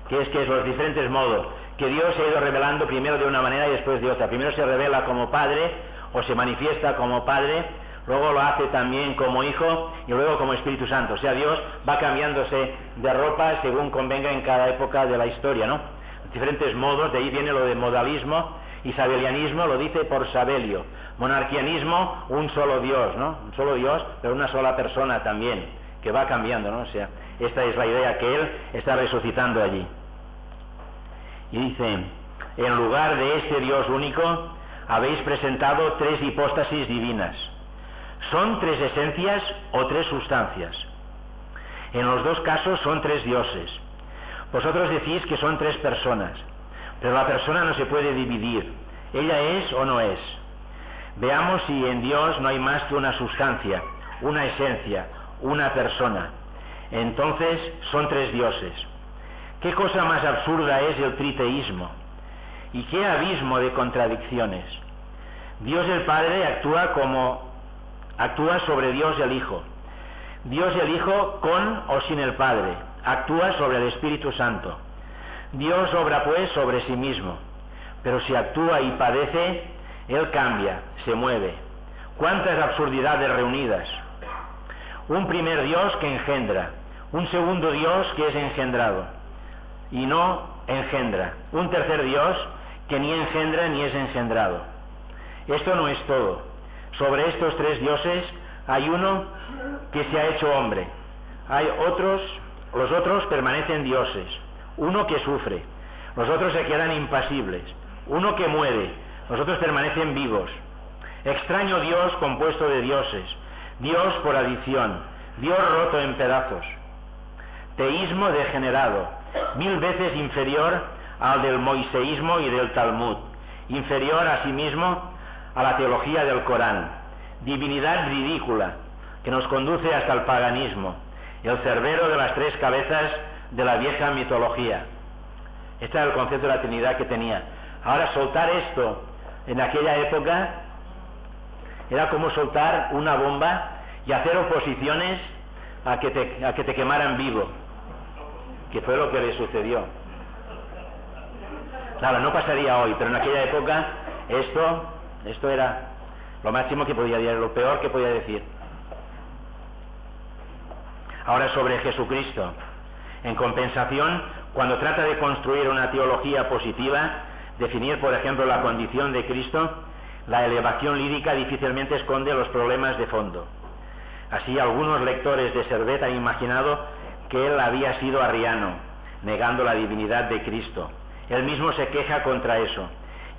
S1: que es los diferentes modos que Dios se ha ido revelando primero de una manera y después de otra. Primero se revela como Padre o se manifiesta como Padre, luego lo hace también como Hijo y luego como Espíritu Santo. O sea, Dios va cambiándose de ropa según convenga en cada época de la historia, ¿no? Diferentes modos, de ahí viene lo de modalismo, y sabelianismo lo dice por Sabelio. Monarquianismo, un solo Dios, ¿no? Un solo Dios, pero una sola persona también, que va cambiando, ¿no? O sea, esta es la idea que Él está resucitando allí. Y dice, en lugar de este Dios único, habéis presentado tres hipóstasis divinas. ¿Son tres esencias o tres sustancias? En los dos casos son tres dioses. Vosotros decís que son tres personas, pero la persona no se puede dividir. ¿Ella es o no es? Veamos si en Dios no hay más que una sustancia, una esencia, una persona. Entonces son tres dioses. ¿Qué cosa más absurda es el triteísmo? ¿Y qué abismo de contradicciones? Dios el Padre actúa sobre Dios el Hijo. Dios el Hijo con o sin el Padre actúa sobre el Espíritu Santo. Dios obra pues sobre sí mismo, pero si actúa y padece, Él cambia, se mueve. ¡Cuántas absurdidades reunidas! Un primer Dios que engendra, un segundo Dios que es engendrado y no engendra, un tercer Dios que ni engendra ni es engendrado. Esto no es todo. Sobre estos tres dioses hay uno que se ha hecho hombre. Hay otros, los otros permanecen dioses. Uno que sufre, los otros se quedan impasibles. Uno que muere, los otros permanecen vivos. Extraño Dios compuesto de dioses, Dios por adición, Dios roto en pedazos. Teísmo degenerado, 1000 veces inferior al del moiseísmo y del Talmud, inferior asimismo a la teología del Corán. Divinidad ridícula que nos conduce hasta el paganismo, el cerbero de las tres cabezas de la vieja mitología. Este era el concepto de la Trinidad que tenía. Ahora, soltar esto en aquella época era como soltar una bomba y hacer oposiciones a que te quemaran vivo, que fue lo que le sucedió. Claro, no pasaría hoy, pero en aquella época esto era lo máximo que podía decir, lo peor que podía decir. Ahora, sobre Jesucristo. En compensación, cuando trata de construir una teología positiva, definir, por ejemplo, la condición de Cristo, la elevación lírica difícilmente esconde los problemas de fondo. Así, algunos lectores de Servet han imaginado que él había sido arriano, negando la divinidad de Cristo. Él mismo se queja contra eso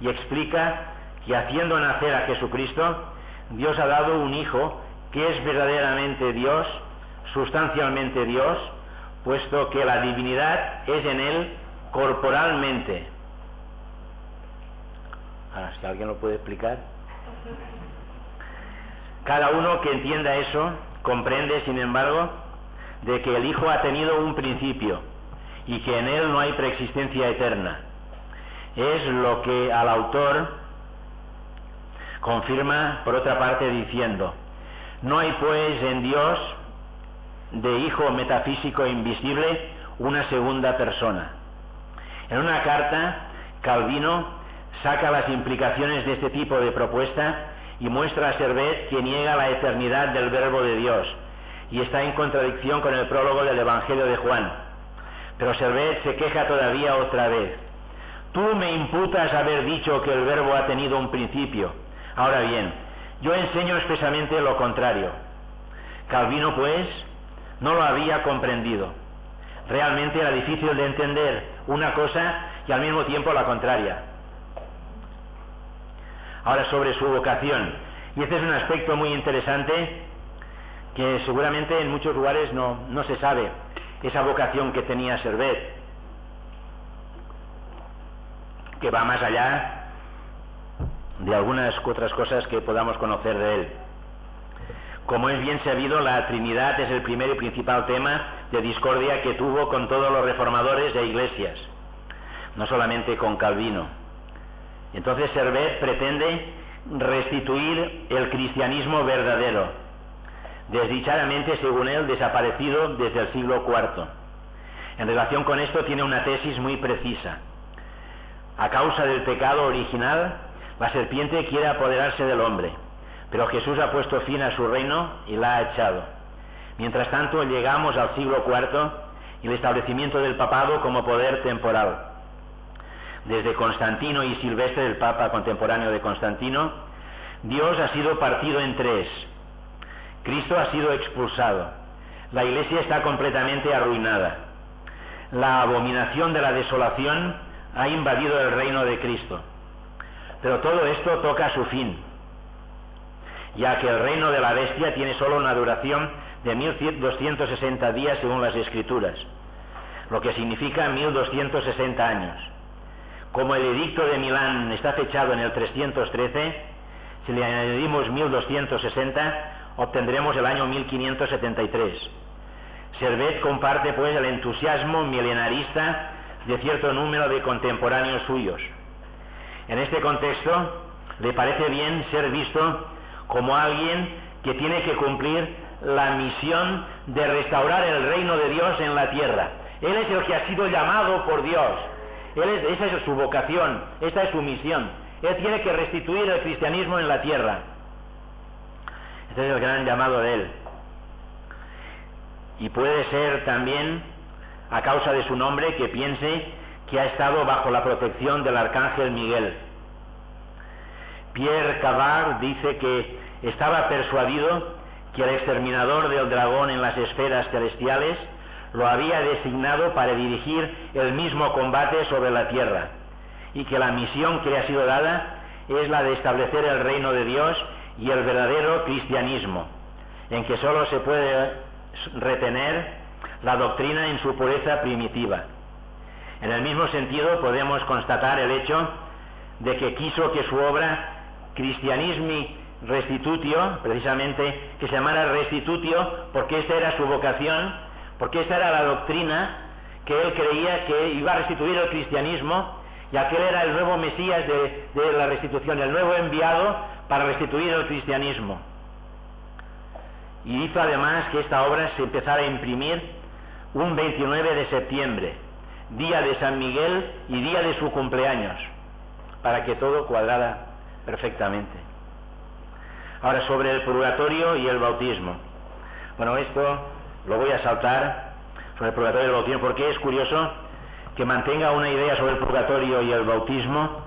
S1: y explica que haciendo nacer a Jesucristo, Dios ha dado un Hijo que es verdaderamente Dios, sustancialmente Dios, puesto que la divinidad es en él corporalmente. Ahora, si alguien lo puede explicar. Cada uno que entienda eso comprende, sin embargo, de que el Hijo ha tenido un principio y que en él no hay preexistencia eterna. Es lo que al autor confirma, por otra parte, diciendo: no hay pues en Dios de Hijo metafísico e invisible una segunda persona. En una carta, Calvino saca las implicaciones de este tipo de propuesta y muestra a Servet que niega la eternidad del Verbo de Dios y está en contradicción con el prólogo del Evangelio de Juan. Pero Servet se queja todavía otra vez. Tú me imputas haber dicho que el Verbo ha tenido un principio. Ahora bien, yo enseño expresamente lo contrario. Calvino, pues, no lo había comprendido. Realmente era difícil de entender una cosa y al mismo tiempo la contraria. Ahora, sobre su vocación, y este es un aspecto muy interesante que seguramente en muchos lugares no se sabe, esa vocación que tenía Servet, que va más allá de algunas otras cosas que podamos conocer de él. Como es bien sabido, la Trinidad es el primer y principal tema de discordia que tuvo con todos los reformadores de iglesias, no solamente con Calvino. Entonces Servet pretende restituir el cristianismo verdadero, desdichadamente, según él, desaparecido desde el siglo IV. En relación con esto tiene una tesis muy precisa. A causa del pecado original, la serpiente quiere apoderarse del hombre. pero Jesús ha puesto fin a su reino y la ha echado. Mientras tanto, llegamos al siglo IV y el establecimiento del papado como poder temporal. Desde Constantino y Silvestre, el papa contemporáneo de Constantino, Dios ha sido partido en tres. Cristo ha sido expulsado. La Iglesia está completamente arruinada. La abominación de la desolación ha invadido el reino de Cristo. Pero todo esto toca su fin, ya que el reino de la bestia tiene solo una duración de 1260 días según las Escrituras, lo que significa 1260 años. Como el edicto de Milán está fechado en el 313, si le añadimos 1260, obtendremos el año 1573. Servet comparte pues el entusiasmo milenarista de cierto número de contemporáneos suyos. En este contexto, le parece bien ser visto como alguien que tiene que cumplir la misión de restaurar el reino de Dios en la tierra. Él es el que ha sido llamado por Dios. Esa es su vocación, esta es su misión. Él tiene que restituir el cristianismo en la tierra. Este es el gran llamado de él. Y puede ser también, a causa de su nombre, que piense que ha estado bajo la protección del arcángel Miguel. Pierre Cavard dice que estaba persuadido que el exterminador del dragón en las esferas celestiales lo había designado para dirigir el mismo combate sobre la tierra, y que la misión que le ha sido dada es la de establecer el reino de Dios y el verdadero cristianismo, en que solo se puede retener la doctrina en su pureza primitiva. En el mismo sentido podemos constatar el hecho de que quiso que su obra Christianismi Restitutio, precisamente que se llamara Restitutio, porque esta era su vocación, porque esta era la doctrina que él creía que iba a restituir el cristianismo, y aquel era el nuevo Mesías de la restitución, el nuevo enviado para restituir el cristianismo. Y hizo además que esta obra se empezara a imprimir un 29 de septiembre, día de San Miguel y día de su cumpleaños, para que todo cuadrara perfectamente. Ahora, sobre el purgatorio y el bautismo. Bueno, esto lo voy a saltar, sobre el purgatorio y el bautismo, porque es curioso que mantenga una idea sobre el purgatorio y el bautismo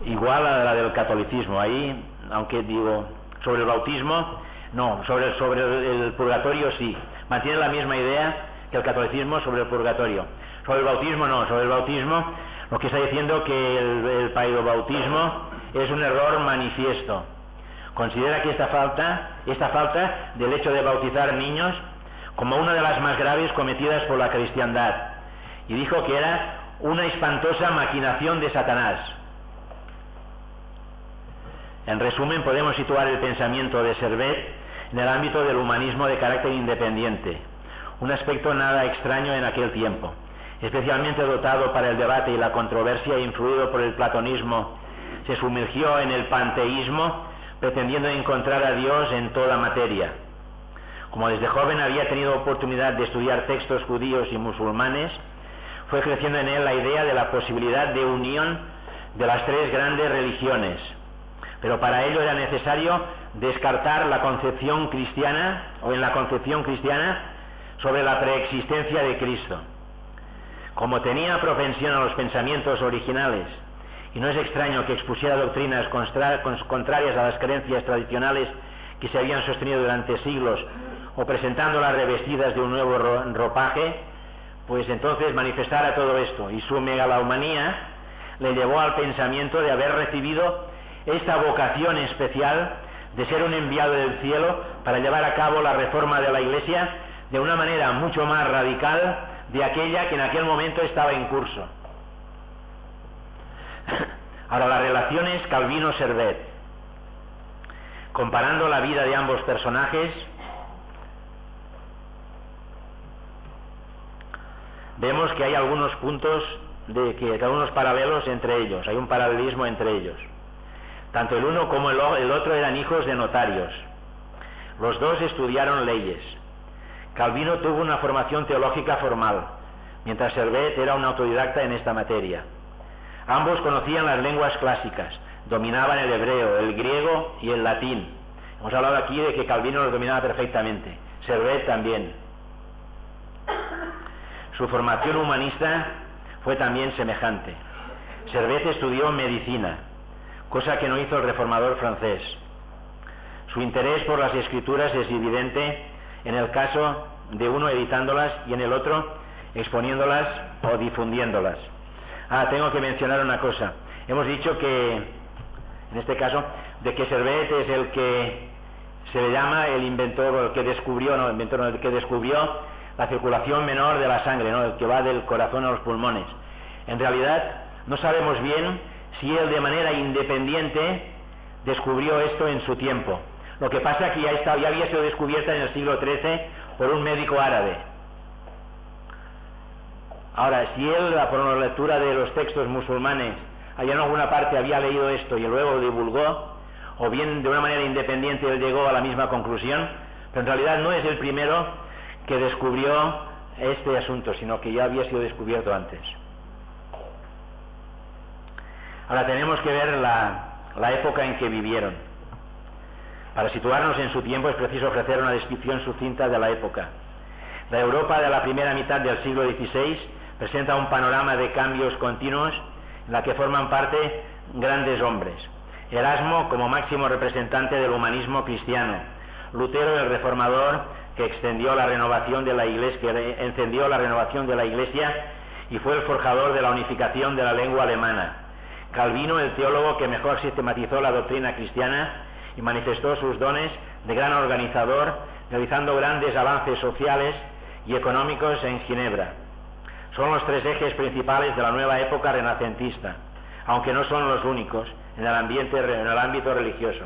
S1: igual a la del catolicismo. Ahí, aunque digo, sobre el bautismo, no, sobre el purgatorio sí, mantiene la misma idea que el catolicismo sobre el purgatorio. Sobre el bautismo no, sobre el bautismo lo que está diciendo que el paidobautismo es un error manifiesto. Considera que esta falta del hecho de bautizar niños como una de las más graves cometidas por la cristiandad, y dijo que era una espantosa maquinación de Satanás. En resumen, podemos situar el pensamiento de Servet en el ámbito del humanismo de carácter independiente, un aspecto nada extraño en aquel tiempo, especialmente dotado para el debate y la controversia, influido por el platonismo. Se sumergió en el panteísmo, pretendiendo encontrar a Dios en toda materia. Como desde joven había tenido oportunidad de estudiar textos judíos y musulmanes, fue creciendo en él la idea de la posibilidad de unión de las tres grandes religiones, pero para ello era necesario descartar la concepción cristiana, o en la concepción cristiana, sobre la preexistencia de Cristo. Como tenía propensión a los pensamientos originales, y no es extraño que expusiera doctrinas contrarias a las creencias tradicionales que se habían sostenido durante siglos, o presentándolas revestidas de un nuevo ropaje, pues entonces manifestara todo esto, y su megalomanía le llevó al pensamiento de haber recibido esta vocación especial de ser un enviado del cielo para llevar a cabo la reforma de la Iglesia de una manera mucho más radical de aquella que en aquel momento estaba en curso. Ahora, las relaciones Calvino-Servet. Comparando la vida de ambos personajes, vemos que hay algunos puntos, algunos paralelos entre ellos, hay un paralelismo entre ellos. Tanto el uno como el otro eran hijos de notarios. Los dos estudiaron leyes. Calvino tuvo una formación teológica formal, mientras Servet era un autodidacta en esta materia. Ambos conocían las lenguas clásicas, dominaban el hebreo, el griego y el latín. Hemos hablado aquí de que Calvino los dominaba perfectamente, Servet también. Su formación humanista fue también semejante. Servet estudió medicina, cosa que no hizo el reformador francés. Su interés por las escrituras es evidente en el caso de uno editándolas y en el otro exponiéndolas o difundiéndolas. Tengo que mencionar una cosa. Hemos dicho que, en este caso, de que Servet es el que se le llama el inventor, o el que descubrió, no, el que descubrió la circulación menor de la sangre, ¿no? El que va del corazón a los pulmones. En realidad, no sabemos bien si él de manera independiente descubrió esto en su tiempo. Lo que pasa es que ya había sido descubierta en el siglo XIII por un médico árabe. Ahora, si él, por la lectura de los textos musulmanes, allá en alguna parte había leído esto y luego divulgó, o bien de una manera independiente él llegó a la misma conclusión, pero en realidad no es el primero que descubrió este asunto, sino que ya había sido descubierto antes. Ahora tenemos que ver la época en que vivieron. Para situarnos en su tiempo es preciso ofrecer una descripción sucinta de la época. La Europa de la primera mitad del siglo XVI presenta un panorama de cambios continuos en la que forman parte grandes hombres. Erasmo como máximo representante del humanismo cristiano, Lutero el reformador que encendió la renovación de la Iglesia y fue el forjador de la unificación de la lengua alemana, Calvino el teólogo que mejor sistematizó la doctrina cristiana y manifestó sus dones de gran organizador, realizando grandes avances sociales y económicos en Ginebra. Son los tres ejes principales de la nueva época renacentista, aunque no son los únicos en el ámbito religioso.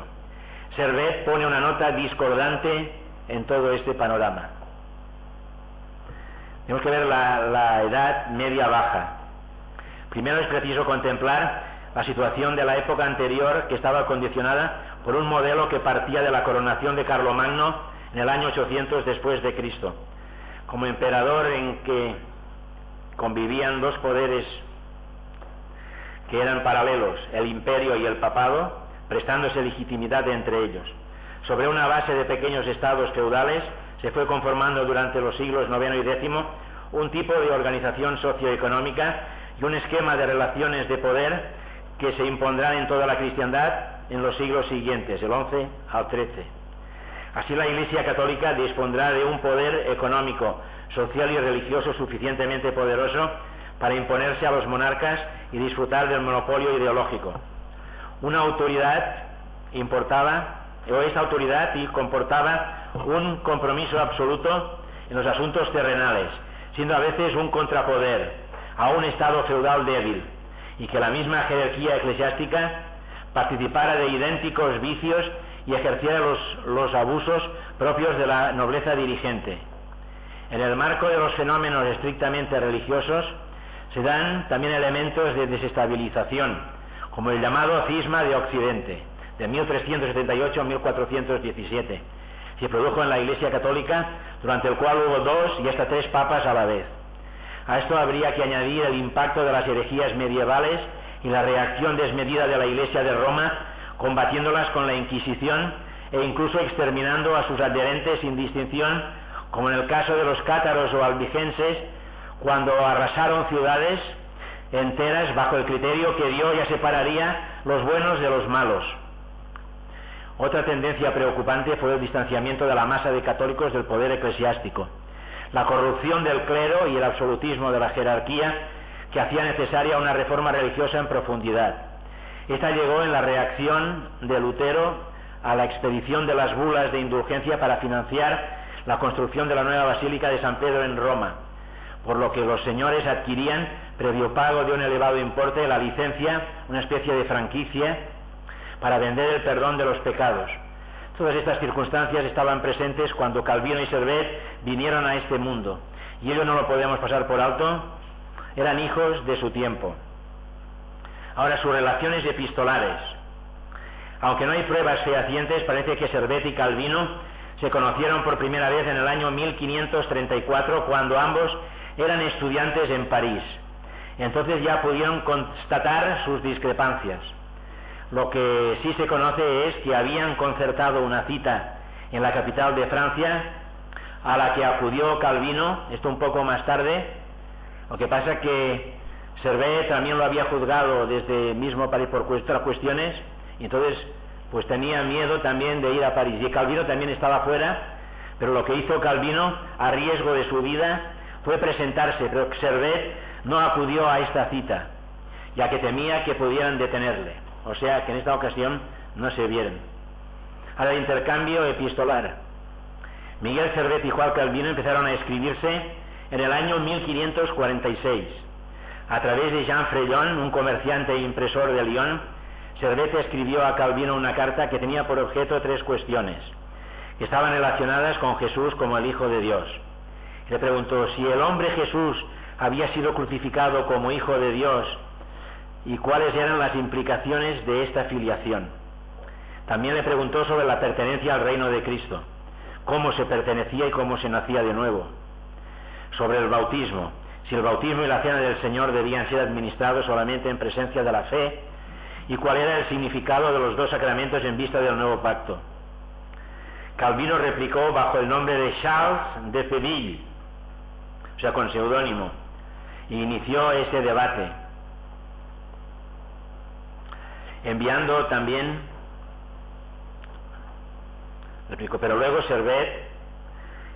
S1: Servet pone una nota discordante en todo este panorama. Tenemos que ver la edad media-baja. Primero es preciso contemplar la situación de la época anterior, que estaba condicionada por un modelo que partía de la coronación de Carlomagno en el año 800 después de Cristo, como emperador en que convivían dos poderes que eran paralelos, el imperio y el papado, prestándose legitimidad entre ellos. Sobre una base de pequeños estados feudales se fue conformando durante los siglos IX y X un tipo de organización socioeconómica y un esquema de relaciones de poder que se impondrán en toda la cristiandad en los siglos siguientes, del XI al XIII. Así la Iglesia Católica dispondrá de un poder económico, social y religioso suficientemente poderoso para imponerse a los monarcas y disfrutar del monopolio ideológico. Esta autoridad comportaba un compromiso absoluto en los asuntos terrenales, siendo a veces un contrapoder a un estado feudal débil, y que la misma jerarquía eclesiástica participara de idénticos vicios y ejerciera los abusos propios de la nobleza dirigente. En el marco de los fenómenos estrictamente religiosos se dan también elementos de desestabilización, como el llamado cisma de Occidente, de 1378 a 1417. Se produjo en la Iglesia Católica, durante el cual hubo 2 y hasta 3 papas a la vez. A esto habría que añadir el impacto de las herejías medievales y la reacción desmedida de la Iglesia de Roma, combatiéndolas con la Inquisición e incluso exterminando a sus adherentes sin distinción, como en el caso de los cátaros o albigenses, cuando arrasaron ciudades enteras bajo el criterio que Dios ya separaría los buenos de los malos. Otra tendencia preocupante fue el distanciamiento de la masa de católicos del poder eclesiástico, la corrupción del clero y el absolutismo de la jerarquía que hacía necesaria una reforma religiosa en profundidad. Esta llegó en la reacción de Lutero a la expedición de las bulas de indulgencia para financiar la construcción de la nueva Basílica de San Pedro en Roma, por lo que los señores adquirían, previo pago de un elevado importe, la licencia, una especie de franquicia, para vender el perdón de los pecados. Todas estas circunstancias estaban presentes cuando Calvino y Servet vinieron a este mundo, y ello no lo podemos pasar por alto. Eran hijos de su tiempo. Ahora, sus relaciones epistolares. Aunque no hay pruebas fehacientes, parece que Servet y Calvino se conocieron por primera vez en el año 1534, cuando ambos eran estudiantes en París. Entonces ya pudieron constatar sus discrepancias. Lo que sí se conoce es que habían concertado una cita en la capital de Francia, a la que acudió Calvino, esto un poco más tarde. Lo que pasa que Servet también lo había juzgado desde mismo París por otras cuestiones, y entonces pues tenía miedo también de ir a París, y Calvino también estaba fuera, pero lo que hizo Calvino, a riesgo de su vida, fue presentarse, pero Servet no acudió a esta cita, ya que temía que pudieran detenerle, o sea que en esta ocasión no se vieron. Ahora, el intercambio epistolar. Miguel Servet y Juan Calvino empezaron a escribirse en el año 1546. A través de Jean Frellon, un comerciante e impresor de Lyon, Servet escribió a Calvino una carta que tenía por objeto 3 cuestiones, que estaban relacionadas con Jesús como el Hijo de Dios. Le preguntó si el hombre Jesús había sido crucificado como Hijo de Dios y cuáles eran las implicaciones de esta filiación. También le preguntó sobre la pertenencia al reino de Cristo, cómo se pertenecía y cómo se nacía de nuevo. Sobre el bautismo, si el bautismo y la cena del Señor debían ser administrados solamente en presencia de la fe, y cuál era el significado de los 2 sacramentos en vista del nuevo pacto. Calvino replicó bajo el nombre de Charles de Feville, o sea, con seudónimo, y inició ese debate, enviando también, replicó, pero luego Servet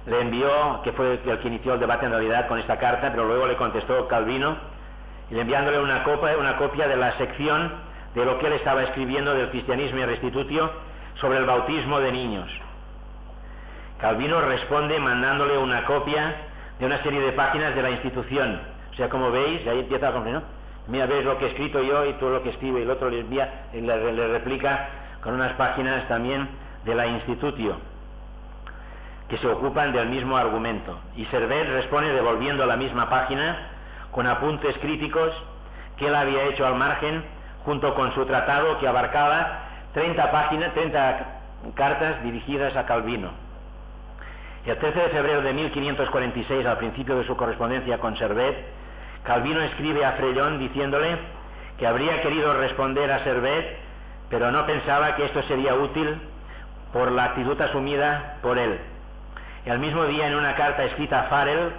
S1: le envió, que fue el que inició el debate en realidad con esta carta, pero luego le contestó Calvino, y enviándole una copia de la sección de lo que él estaba escribiendo del cristianismo y restitutio sobre el bautismo de niños. Calvino responde mandándole una copia de una serie de páginas de la institución. O sea, como veis, ahí empieza a comprender, ¿no? Mira, ves lo que he escrito yo y tú lo que escribe, y el otro le envía, le replica con unas páginas también de la institutio, que se ocupan del mismo argumento. Y Servet responde devolviendo la misma página con apuntes críticos que él había hecho al margen, junto con su tratado que abarcaba 30 cartas dirigidas a Calvino. El 13 de febrero de 1546, al principio de su correspondencia con Servet, Calvino escribe a Frellon diciéndole que habría querido responder a Servet, pero no pensaba que esto sería útil por la actitud asumida por él. Y al mismo día, en una carta escrita a Farel,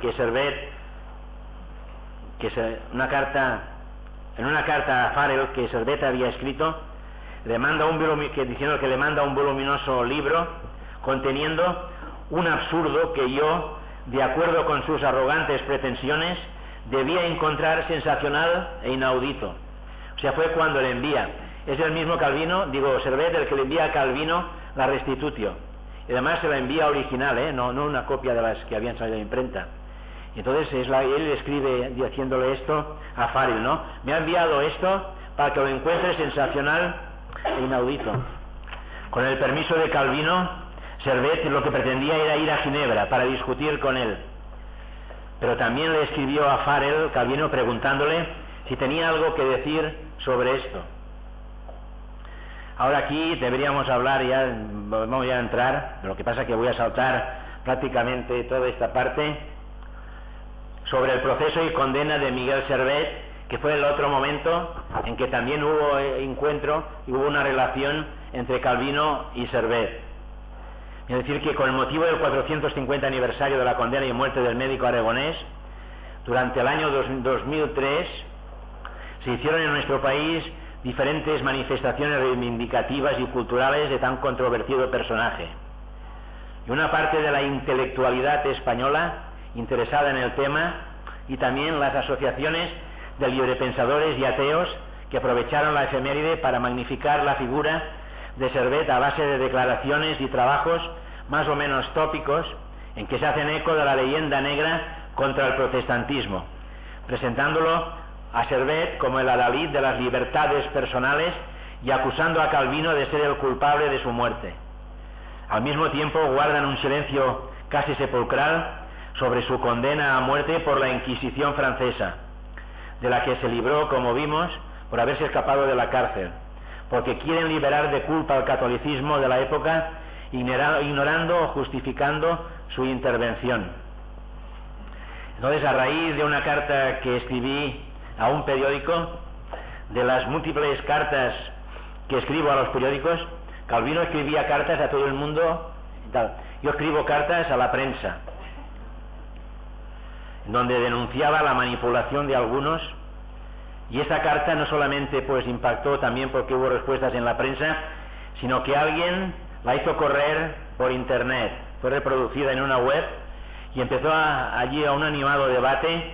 S1: en una carta a Farel que Servet había escrito, diciendo que le manda un voluminoso libro conteniendo un absurdo que yo, de acuerdo con sus arrogantes pretensiones, debía encontrar sensacional e inaudito. O sea, fue cuando le envía. Es el mismo Servet el que le envía a Calvino la Restitutio. Y además se la envía original, no una copia de las que habían salido de imprenta. Y entonces él escribe diciéndole esto a Farel, ¿no? Me ha enviado esto para que lo encuentre sensacional e inaudito. Con el permiso de Calvino, Servet lo que pretendía era ir a Ginebra para discutir con él. Pero también le escribió a Farel, Calvino, preguntándole si tenía algo que decir sobre esto. Ahora aquí deberíamos hablar, vamos a entrar, lo que pasa es que voy a saltar prácticamente toda esta parte, sobre el proceso y condena de Miguel Servet, que fue el otro momento en que también hubo encuentro y hubo una relación entre Calvino y Servet. Es decir, que con el motivo del 450 aniversario de la condena y muerte del médico aragonés, durante el año 2003 se hicieron en nuestro país diferentes manifestaciones reivindicativas y culturales de tan controvertido personaje. Y una parte de la intelectualidad española interesada en el tema, y también las asociaciones de librepensadores y ateos que aprovecharon la efeméride para magnificar la figura de Servet a base de declaraciones y trabajos más o menos tópicos en que se hacen eco de la leyenda negra contra el protestantismo, presentándolo a Servet como el adalid de las libertades personales y acusando a Calvino de ser el culpable de su muerte. Al mismo tiempo guardan un silencio casi sepulcral sobre su condena a muerte por la Inquisición francesa, de la que se libró, como vimos, por haberse escapado de la cárcel, porque quieren liberar de culpa al catolicismo de la época, ignorando o justificando su intervención. Entonces, a raíz de una carta que escribí a un periódico, de las múltiples cartas que escribo a los periódicos, Calvino escribía cartas a todo el mundo y tal. Yo escribo cartas a la prensa, donde denunciaba la manipulación de algunos, y esa carta no solamente pues impactó también porque hubo respuestas en la prensa, sino que alguien la hizo correr por internet, fue reproducida en una web y empezó allí a un animado debate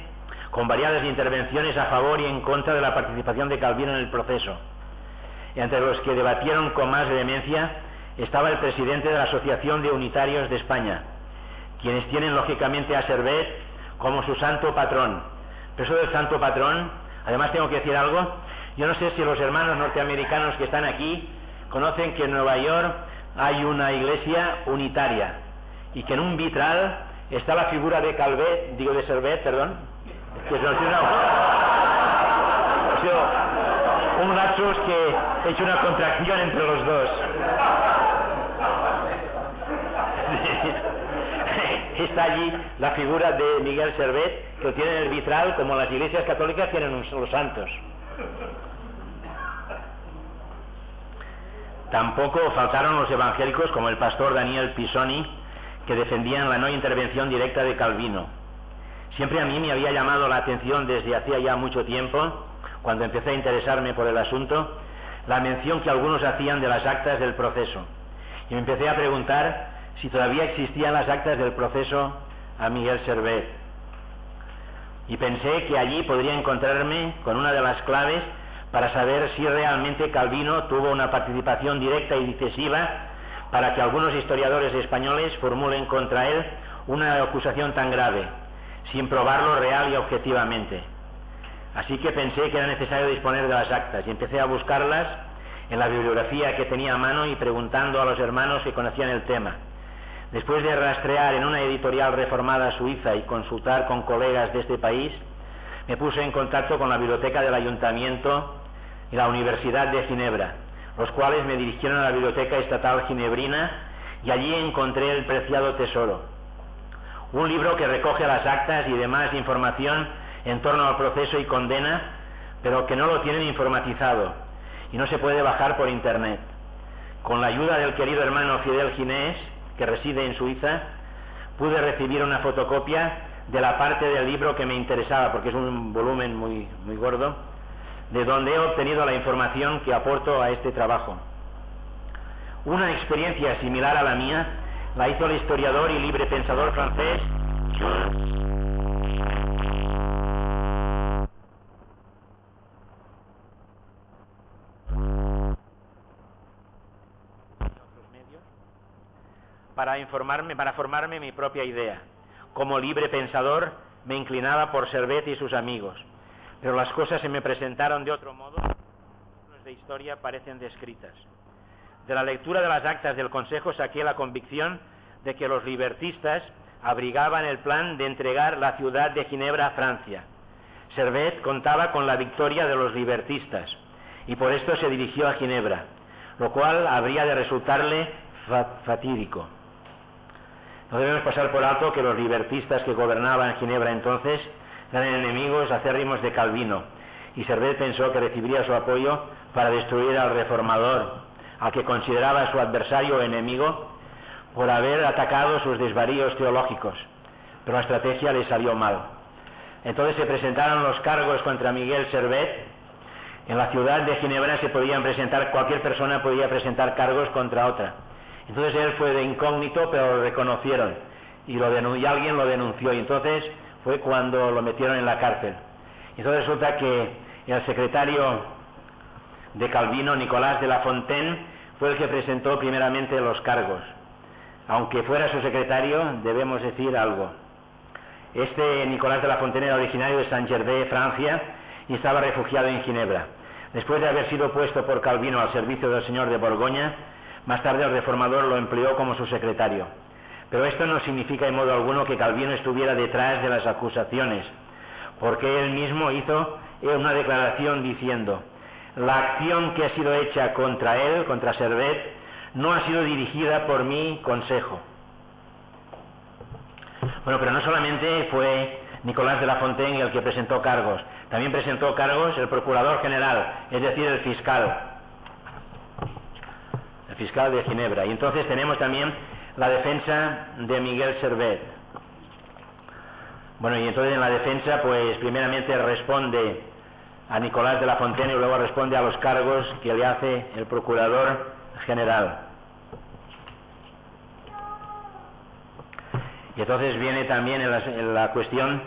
S1: con variadas intervenciones a favor y en contra de la participación de Calvino en el proceso. Y entre los que debatieron con más vehemencia estaba el presidente de la Asociación de Unitarios de España, quienes tienen lógicamente a Servet como su santo patrón. Pero eso del santo patrón, además tengo que decir algo, yo no sé si los hermanos norteamericanos que están aquí conocen que en Nueva York hay una iglesia unitaria y que en un vitral está la figura de Servet, que es un lapsus que he hecho una contracción entre los dos. Está allí la figura de Miguel Servet, que lo tiene en el vitral, como las iglesias católicas tienen los santos. Tampoco faltaron los evangélicos como el pastor Daniel Pisoni, que defendían la no intervención directa de Calvino. Siempre a mí me había llamado la atención desde hacía ya mucho tiempo, cuando empecé a interesarme por el asunto, la mención que algunos hacían de las actas del proceso. Y me empecé a preguntar si todavía existían las actas del proceso a Miguel Servet. Y pensé que allí podría encontrarme con una de las claves para saber si realmente Calvino tuvo una participación directa y decisiva para que algunos historiadores españoles formulen contra él una acusación tan grave, sin probarlo real y objetivamente. Así que pensé que era necesario disponer de las actas y empecé a buscarlas en la bibliografía que tenía a mano y preguntando a los hermanos que conocían el tema. Después de rastrear en una editorial reformada suiza y consultar con colegas de este país, me puse en contacto con la biblioteca del Ayuntamiento y la Universidad de Ginebra, los cuales me dirigieron a la Biblioteca Estatal Ginebrina y allí encontré el preciado tesoro. Un libro que recoge las actas y demás información en torno al proceso y condena, pero que no lo tienen informatizado y no se puede bajar por internet. Con la ayuda del querido hermano Fidel Ginés, que reside en Suiza, pude recibir una fotocopia de la parte del libro que me interesaba, porque es un volumen muy gordo, de donde he obtenido la información que aporto a este trabajo. Una experiencia similar a la mía la hizo el historiador y librepensador francés para formarme mi propia idea. Como libre pensador me inclinaba por Servet y sus amigos, pero las cosas se me presentaron de otro modo. Los de historia parecen descritas. De la lectura de las actas del Consejo saqué la convicción de que los libertistas abrigaban el plan de entregar la ciudad de Ginebra a Francia. Servet contaba con la victoria de los libertistas y por esto se dirigió a Ginebra, lo cual habría de resultarle fatídico. No debemos pasar por alto que los libertistas que gobernaban Ginebra entonces eran enemigos acérrimos de Calvino, y Servet pensó que recibiría su apoyo para destruir al reformador, al que consideraba su adversario o enemigo, por haber atacado sus desvaríos teológicos, pero la estrategia le salió mal. Entonces se presentaron los cargos contra Miguel Servet. En la ciudad de Ginebra cualquier persona podía presentar cargos contra otra. Entonces él fue de incógnito, pero lo reconocieron y alguien lo denunció, y entonces fue cuando lo metieron en la cárcel. Entonces resulta que el secretario de Calvino, Nicolás de la Fontaine, fue el que presentó primeramente los cargos. Aunque fuera su secretario, debemos decir algo. Este Nicolás de la Fontaine era originario de Saint-Gervais, Francia, y estaba refugiado en Ginebra. Después de haber sido puesto por Calvino al servicio del señor de Borgoña, más tarde el reformador lo empleó como su secretario. Pero esto no significa en modo alguno que Calvino estuviera detrás de las acusaciones, porque él mismo hizo una declaración diciendo: la acción que ha sido hecha contra él, contra Servet, no ha sido dirigida por mi consejo. Bueno, pero no solamente fue Nicolás de la Fontaine el que presentó cargos, también presentó cargos el procurador general, es decir, el fiscal. fiscal de Ginebra. Y entonces tenemos también la defensa de Miguel Servet. Bueno, y entonces en la defensa, pues primeramente responde a Nicolás de la Fontaine y luego responde a los cargos que le hace el procurador general. Y entonces viene también en la cuestión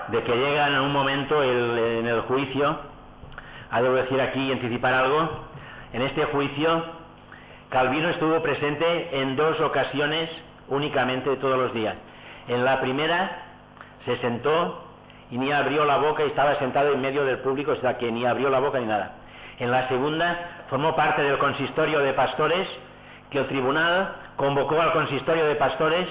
S1: de que llega en un momento en el juicio, debo decir aquí y anticipar algo, en este juicio Calvino estuvo presente en 2 ocasiones únicamente todos los días. En la primera se sentó y ni abrió la boca y estaba sentado en medio del público, o sea que ni abrió la boca ni nada. En la segunda formó parte del consistorio de pastores, que el tribunal convocó al consistorio de pastores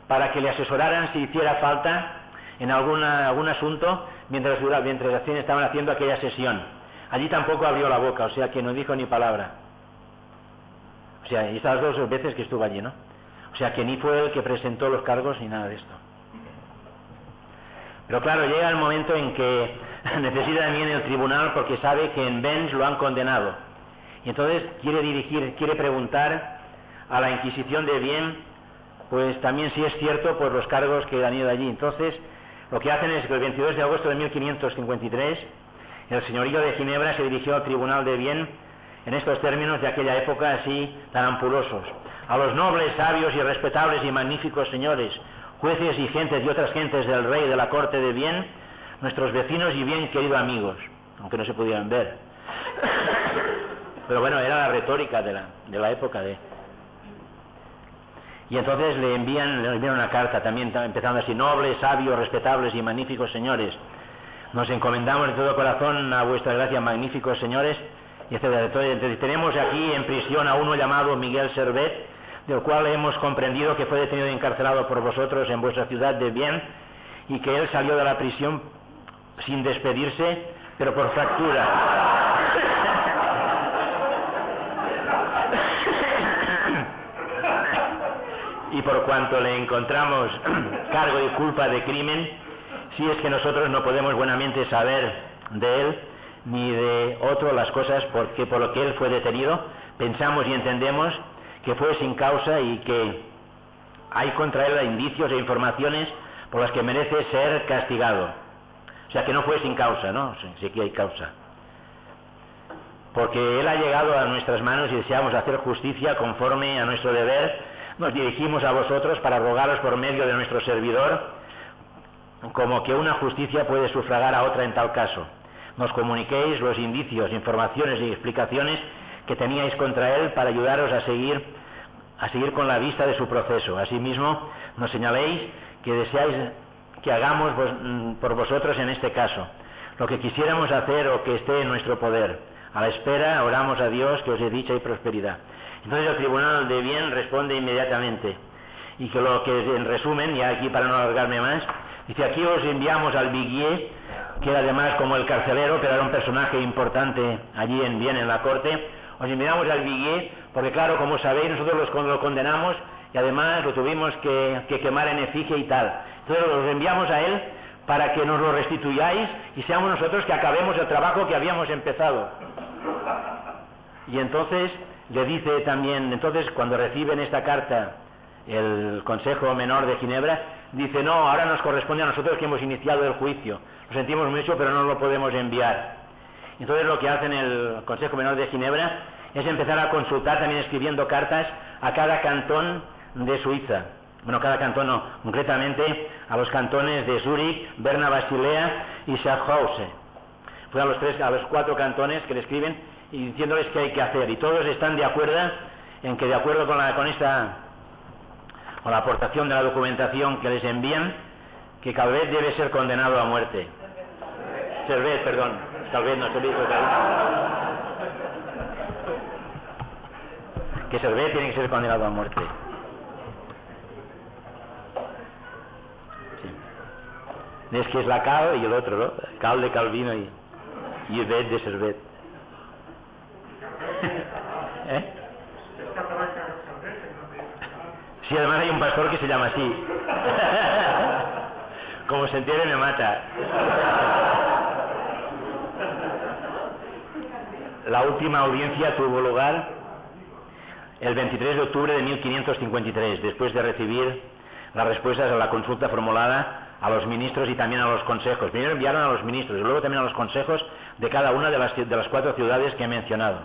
S1: para que le asesoraran si hiciera falta en algún asunto mientras estaban haciendo aquella sesión. Allí tampoco abrió la boca, o sea que no dijo ni palabra. O sea, y estas 2 veces que estuvo allí, ¿no? O sea que ni fue el que presentó los cargos ni nada de esto. Pero claro, llega el momento en que necesita también el tribunal porque sabe que en Bench lo han condenado. Y entonces quiere preguntar a la Inquisición de Vienne, pues también si es cierto, pues los cargos que han ido allí. Entonces, lo que hacen es que el 22 de agosto de 1553, el señorío de Ginebra se dirigió al tribunal de Vienne en estos términos de aquella época así tan ampulosos: a los nobles, sabios y respetables y magníficos señores, jueces y gentes y otras gentes del rey de la corte de Vienne, nuestros vecinos y bien queridos amigos, aunque no se pudieran ver. Pero bueno, era la retórica de la época de... Y entonces le envían una carta también empezando así: nobles, sabios, respetables y magníficos señores, nos encomendamos de todo corazón a vuestra gracia, magníficos señores, y etcétera. Entonces tenemos aquí en prisión a uno llamado Miguel Servet, del cual hemos comprendido que fue detenido y encarcelado por vosotros en vuestra ciudad de Vienne, y que él salió de la prisión sin despedirse, pero por fractura. Y por cuanto le encontramos cargo y culpa de crimen, si es que nosotros no podemos buenamente saber de él ni de otro las cosas por lo que él fue detenido, pensamos y entendemos que fue sin causa y que hay contra él indicios e informaciones por las que merece ser castigado. O sea que no fue sin causa, ¿no? Sí que hay causa. Porque él ha llegado a nuestras manos y deseamos hacer justicia conforme a nuestro deber. Nos dirigimos a vosotros para rogaros por medio de nuestro servidor, como que una justicia puede sufragar a otra en tal caso. Nos comuniquéis los indicios, informaciones y explicaciones que teníais contra él para ayudaros a seguir con la vista de su proceso. Asimismo, nos señaléis que deseáis que hagamos por vosotros en este caso lo que quisiéramos hacer o que esté en nuestro poder. A la espera, oramos a Dios que os dé dicha y prosperidad. Entonces el tribunal de Vienne responde inmediatamente, y que lo que en resumen, ya aquí para no alargarme más, dice: aquí os enviamos al Viguier, que era además como el carcelero, pero era un personaje importante allí en Vienne, en la corte. Os enviamos al Viguier porque, claro, como sabéis, nosotros lo condenamos y además lo tuvimos que quemar en efigie y tal. Entonces los enviamos a él para que nos lo restituyáis y seamos nosotros que acabemos el trabajo que habíamos empezado. Y entonces le dice también, entonces cuando reciben esta carta el Consejo Menor de Ginebra, dice: no, ahora nos corresponde a nosotros que hemos iniciado el juicio, lo sentimos mucho pero no lo podemos enviar. Entonces lo que hacen el Consejo Menor de Ginebra es empezar a consultar, también escribiendo cartas a cada cantón de Suiza. Bueno, cada cantón no, concretamente a los cantones de Zúrich, Berna, Basilea y Schaffhausen. Fue a los 4 cantones que le escriben y diciéndoles qué hay que hacer, y todos están de acuerdo en que, de acuerdo con la aportación de la documentación que les envían, que Calvet debe ser condenado a muerte. Servet, perdón, Calvet no, Servet. Que Servet tiene que ser condenado a muerte. Sí. Es que es la Cal y el otro, ¿no? Cal de Calvino y Bet de Servet. ¿Eh? Sí, además hay un pastor que se llama así. Como se entere me mata. La última audiencia tuvo lugar el 23 de octubre de 1553, después de recibir las respuestas a la consulta formulada a los ministros y también a los consejos. Primero enviaron a los ministros y luego también a los consejos de cada una de las 4 ciudades que he mencionado.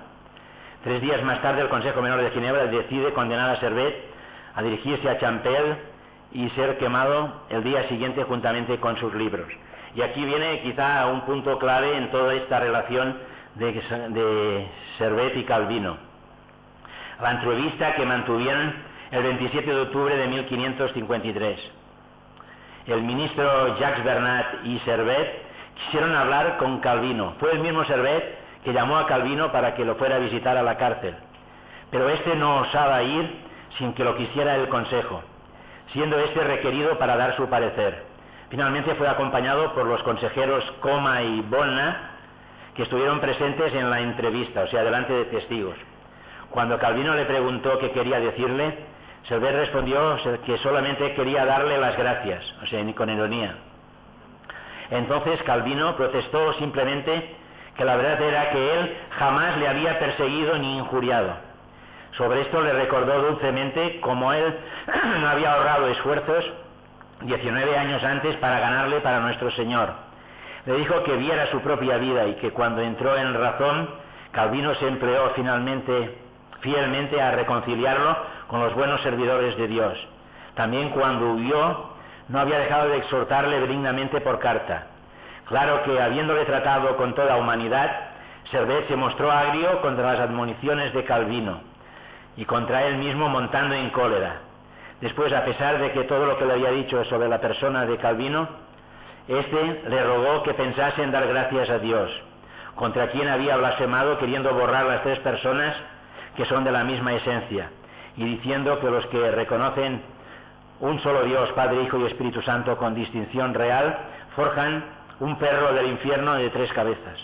S1: 3 días más tarde, el Consejo Menor de Ginebra decide condenar a Servet a dirigirse a Champel y ser quemado el día siguiente juntamente con sus libros. Y aquí viene quizá un punto clave en toda esta relación de Servet y Calvino. La entrevista que mantuvieron el 27 de octubre de 1553. El ministro Jacques Bernat y Servet quisieron hablar con Calvino. Fue el mismo Servet que llamó a Calvino para que lo fuera a visitar a la cárcel. Pero este no osaba ir sin que lo quisiera el consejo, siendo este requerido para dar su parecer. Finalmente fue acompañado por los consejeros Coma y Bona, que estuvieron presentes en la entrevista, o sea, delante de testigos. Cuando Calvino le preguntó qué quería decirle, Servet respondió que solamente quería darle las gracias, o sea, ni con ironía. Entonces Calvino protestó simplemente que la verdad era que él jamás le había perseguido ni injuriado. Sobre esto le recordó dulcemente cómo él no había ahorrado esfuerzos 19 años antes para ganarle para nuestro Señor. Le dijo que viera su propia vida y que cuando entró en razón, Calvino se empleó fielmente a reconciliarlo con los buenos servidores de Dios. También cuando huyó, no había dejado de exhortarle benignamente por carta. Claro que, habiéndole tratado con toda humanidad, Servet se mostró agrio contra las admoniciones de Calvino y contra él mismo montando en cólera. Después, a pesar de que todo lo que le había dicho sobre la persona de Calvino, este le rogó que pensase en dar gracias a Dios, contra quien había blasfemado queriendo borrar las 3 personas que son de la misma esencia, y diciendo que los que reconocen un solo Dios, Padre, Hijo y Espíritu Santo con distinción real, forjan un perro del infierno de 3 cabezas.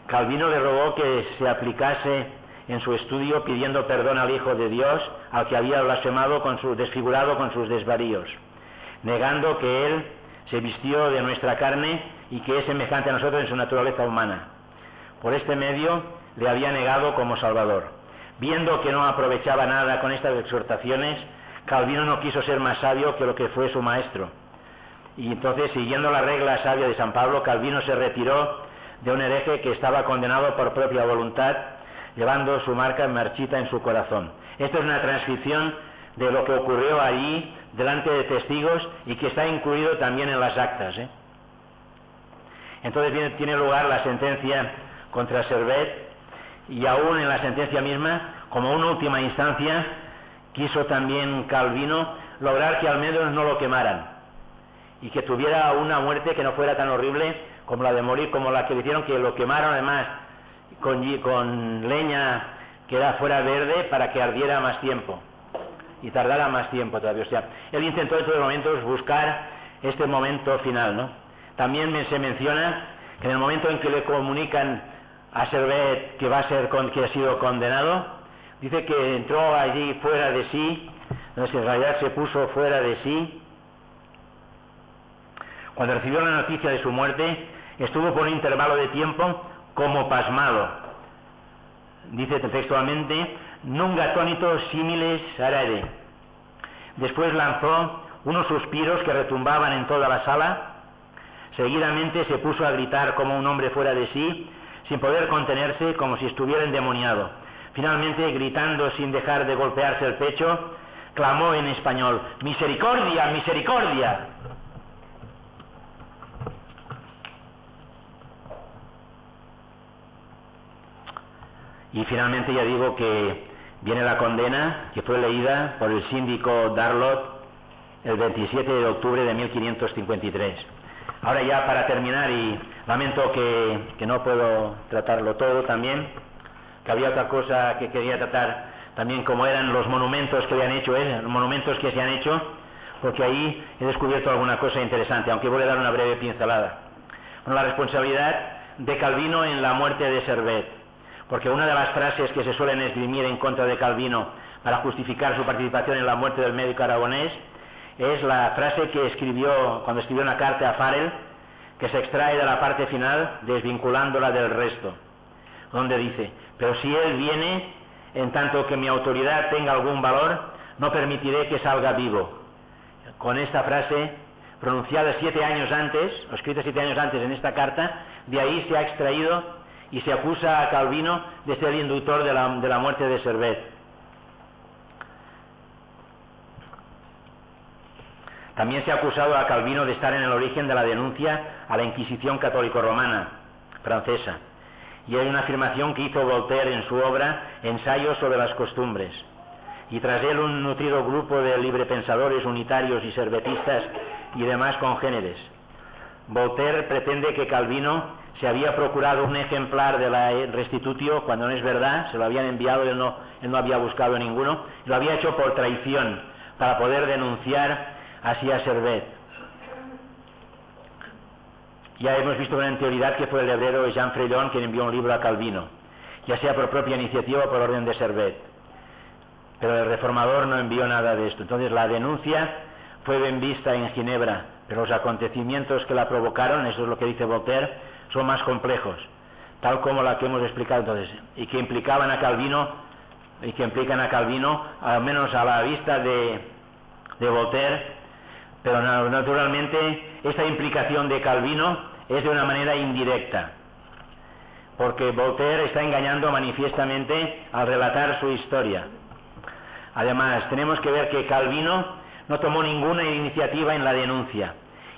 S1: Calvino le rogó que se aplicase en su estudio pidiendo perdón al Hijo de Dios, al que había blasfemado desfigurado con sus desvaríos, negando que él se vistió de nuestra carne y que es semejante a nosotros en su naturaleza humana. Por este medio le había negado como Salvador. Viendo que no aprovechaba nada con estas exhortaciones, Calvino no quiso ser más sabio que lo que fue su maestro. Y entonces, siguiendo la regla sabia de San Pablo, Calvino se retiró de un hereje que estaba condenado por propia voluntad, llevando su marca marchita en su corazón. Esto es una transcripción de lo que ocurrió allí delante de testigos y que está incluido también en las actas. Entonces tiene lugar la sentencia contra Servet, y aún en la sentencia misma, como una última instancia, quiso también Calvino lograr que al menos no lo quemaran y que tuviera una muerte que no fuera tan horrible como la de morir, como la que le hicieron, que lo quemaron además con leña que fuera verde para que ardiera más tiempo y tardara más tiempo todavía. O sea, él intentó en todos los momentos buscar este momento final, ¿no? También se menciona que en el momento en que le comunican a Servet que que ha sido condenado, dice que entró allí fuera de sí, entonces en realidad se puso fuera de sí. Cuando recibió la noticia de su muerte, estuvo por un intervalo de tiempo como pasmado. Dice textualmente, nunc attonito similes arere. Después lanzó unos suspiros que retumbaban en toda la sala. Seguidamente se puso a gritar como un hombre fuera de sí, sin poder contenerse, como si estuviera endemoniado. Finalmente, gritando sin dejar de golpearse el pecho, clamó en español, ¡misericordia, misericordia! Y finalmente ya digo que viene la condena, que fue leída por el síndico Darlot el 27 de octubre de 1553. Ahora ya para terminar, y lamento que no puedo tratarlo todo también, que había otra cosa que quería tratar también, como eran los monumentos que le han hecho, los monumentos que se han hecho, porque ahí he descubierto alguna cosa interesante, aunque voy a dar una breve pincelada. Bueno, la responsabilidad de Calvino en la muerte de Servet, porque una de las frases que se suelen esgrimir en contra de Calvino para justificar su participación en la muerte del médico aragonés es la frase que escribió cuando escribió una carta a Farel, que se extrae de la parte final desvinculándola del resto, donde dice, pero si él viene, en tanto que mi autoridad tenga algún valor, no permitiré que salga vivo. Con esta frase, pronunciada 7 años antes, o escrita 7 años antes en esta carta, de ahí se ha extraído y se acusa a Calvino de ser el inductor de la muerte de Servet. También se ha acusado a Calvino de estar en el origen de la denuncia a la Inquisición católico-romana francesa. Y hay una afirmación que hizo Voltaire en su obra Ensayos sobre las costumbres. Y tras él un nutrido grupo de librepensadores unitarios y servetistas y demás congéneres. Voltaire pretende que Calvino se había procurado un ejemplar de la Restitutio, cuando no es verdad, se lo habían enviado, él no había buscado ninguno, lo había hecho por traición, para poder denunciar así a Servet. Ya hemos visto con anterioridad que fue el hebrero Jean Freidon quien envió un libro a Calvino, ya sea por propia iniciativa o por orden de Servet. Pero el reformador no envió nada de esto. Entonces la denuncia fue bien vista en Ginebra, pero los acontecimientos que la provocaron, eso es lo que dice Voltaire, son más complejos, tal como la que hemos explicado entonces, y que implicaban a Calvino, y que implican a Calvino, al menos a la vista de Voltaire, pero naturalmente esta implicación de Calvino es de una manera indirecta, porque Voltaire está engañando manifiestamente al relatar su historia. Además, tenemos que ver que Calvino no tomó ninguna iniciativa en la denuncia,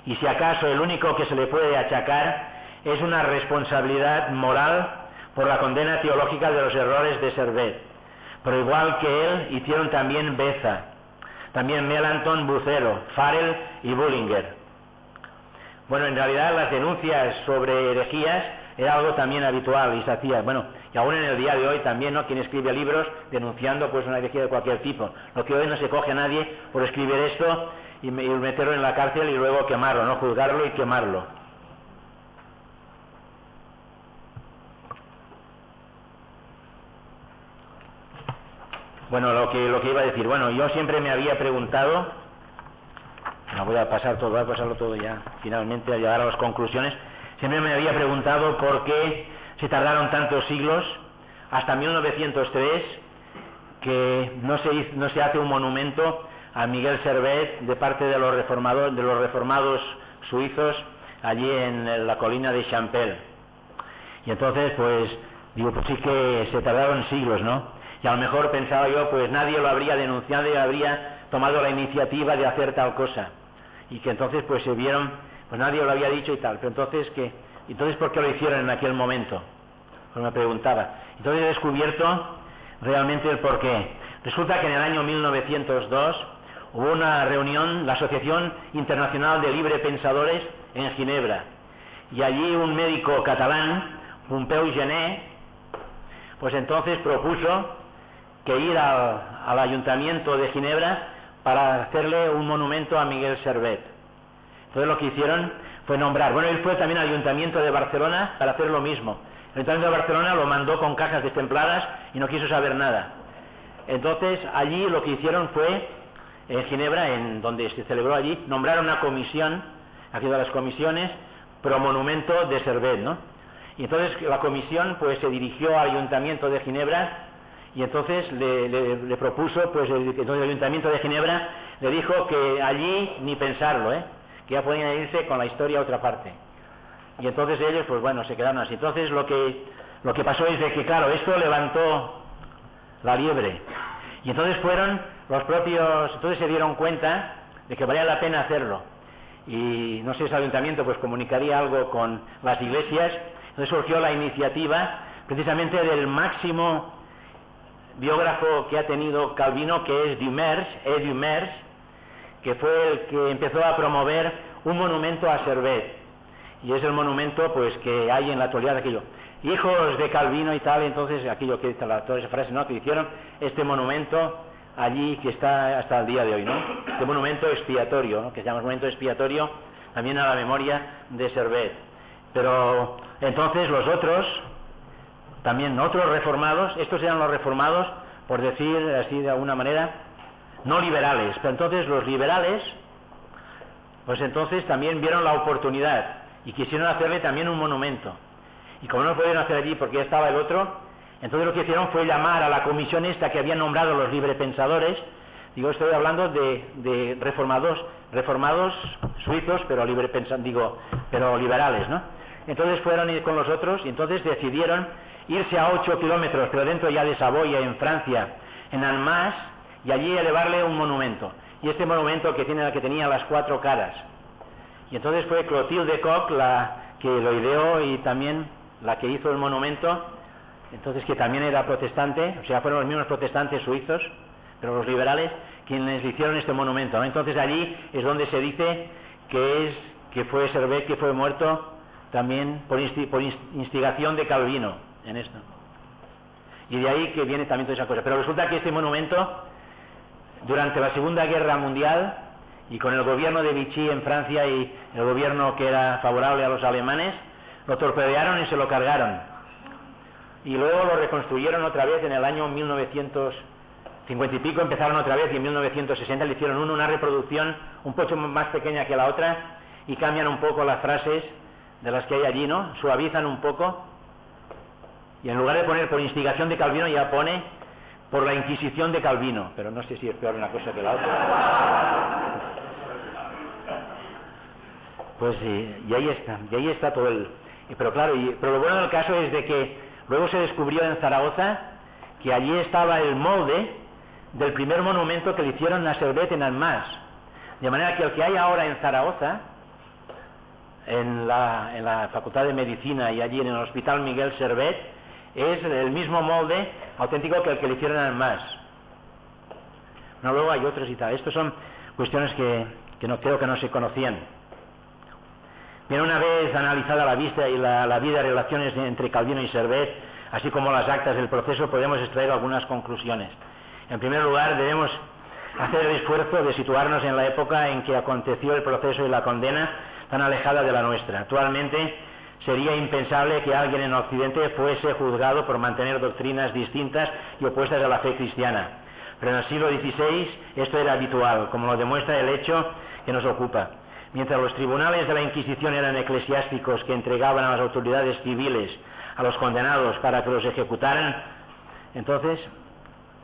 S1: y si acaso el único que se le puede achacar es una responsabilidad moral por la condena teológica de los errores de Servet. Pero igual que él, hicieron también Beza, también Melanchthon, Bucero, Farel y Bullinger. Bueno, en realidad las denuncias sobre herejías era algo también habitual y se hacía, bueno, y aún en el día de hoy también, ¿no? Quien escribe libros denunciando pues una herejía de cualquier tipo. Lo que hoy no se coge a nadie por escribir esto y meterlo en la cárcel y luego quemarlo, ¿no? Juzgarlo y quemarlo. Bueno, lo que iba a decir, bueno, yo siempre me había preguntado, no voy a pasarlo todo ya, finalmente a llegar a las conclusiones, siempre me había preguntado por qué se tardaron tantos siglos, hasta 1903, que no se hace un monumento a Miguel Servet de parte de los reformados suizos allí en la colina de Champel. Y entonces, pues, digo, pues sí que se tardaron siglos, ¿no? Y a lo mejor pensaba yo, pues nadie lo habría denunciado y habría tomado la iniciativa de hacer tal cosa. Y que entonces pues se vieron, pues nadie lo había dicho y tal. Pero entonces, entonces ¿por qué lo hicieron en aquel momento? Pues me preguntaba. Entonces he descubierto realmente el porqué. Resulta que en el año 1902 hubo una reunión, la Asociación Internacional de Libre Pensadores en Ginebra. Y allí un médico catalán, Pompeu Gené, pues entonces propuso que ir al Ayuntamiento de Ginebra para hacerle un monumento a Miguel Servet. Entonces lo que hicieron fue nombrar, bueno, él fue también al Ayuntamiento de Barcelona para hacer lo mismo. El Ayuntamiento de Barcelona lo mandó con cajas destempladas y no quiso saber nada. Entonces allí lo que hicieron fue, en Ginebra, en donde se celebró allí, nombraron una comisión, aquí de las comisiones, pro monumento de Servet, ¿no? Y entonces la comisión pues se dirigió al Ayuntamiento de Ginebra y entonces le propuso, pues entonces el Ayuntamiento de Ginebra le dijo que allí ni pensarlo, que ya podían irse con la historia a otra parte. Y entonces ellos, pues bueno, se quedaron así. Entonces lo que pasó es de que, claro, esto levantó la liebre. Y entonces entonces se dieron cuenta de que valía la pena hacerlo. Y no sé si ese ayuntamiento pues comunicaría algo con las iglesias. Entonces surgió la iniciativa precisamente del máximo biógrafo que ha tenido Calvino, que es Dumers, que fue el que empezó a promover un monumento a Servet. Y es el monumento pues que hay en la actualidad, aquello. Hijos de Calvino y tal, entonces aquello que dice toda esa frase, ¿no? Que hicieron este monumento allí que está hasta el día de hoy, ¿no? Este monumento expiatorio, ¿no? Que se llama monumento expiatorio también a la memoria de Servet. Pero entonces los otros, también otros reformados, estos eran los reformados, por decir así de alguna manera, no liberales, pero entonces los liberales, pues entonces también vieron la oportunidad y quisieron hacerle también un monumento. Y como no lo pudieron hacer allí porque ya estaba el otro,
S2: Entonces lo que hicieron fue llamar a la comisión esta que habían nombrado los librepensadores. Digo, estoy hablando de reformados suizos, pero pero liberales, ¿no? Entonces fueron con los otros y entonces decidieron irse a 8 kilómetros, pero dentro ya de Saboya, en Francia, en Annemasse, y allí elevarle un monumento. Y este monumento que tenía las 4 caras. Y entonces fue Clotilde Koch la que lo ideó y también la que hizo el monumento, entonces que también era protestante, o sea, fueron los mismos protestantes suizos, pero los liberales, quienes hicieron este monumento, ¿no? Entonces allí es donde se dice que fue Servet, que fue muerto también por instigación de Calvino en esto. Y de ahí que viene también toda esa cosa. Pero resulta que este monumento, durante la Segunda Guerra Mundial, y con el gobierno de Vichy en Francia y el gobierno que era favorable a los alemanes, lo torpedearon y se lo cargaron. Y luego lo reconstruyeron otra vez en el año 1950 y pico, empezaron otra vez y en 1960 le hicieron una reproducción un poco más pequeña que la otra y cambian un poco las frases de las que hay allí, ¿no? Suavizan un poco y en lugar de poner por instigación de Calvino ya pone por la Inquisición de Calvino, pero no sé si es peor una cosa que la otra. Pues y ahí está todo pero claro, pero lo bueno del caso es de que luego se descubrió en Zaragoza que allí estaba el molde del primer monumento que le hicieron a Servet en Annemasse, de manera que el que hay ahora en Zaragoza, en la Facultad de Medicina y allí en el Hospital Miguel Servet, es el mismo molde auténtico que el que le hicieron en Annemasse. No, luego hay otros y tal. Estos son cuestiones que no creo que no se conocían. Bien, una vez analizada la vista y la vida y relaciones entre Calvino y Servet, así como las actas del proceso, podemos extraer algunas conclusiones. En primer lugar, debemos hacer el esfuerzo de situarnos en la época en que aconteció el proceso y la condena, tan alejada de la nuestra. Actualmente sería impensable que alguien en Occidente fuese juzgado por mantener doctrinas distintas y opuestas a la fe cristiana. Pero en el siglo XVI esto era habitual, como lo demuestra el hecho que nos ocupa. Mientras los tribunales de la Inquisición eran eclesiásticos que entregaban a las autoridades civiles a los condenados para que los ejecutaran, entonces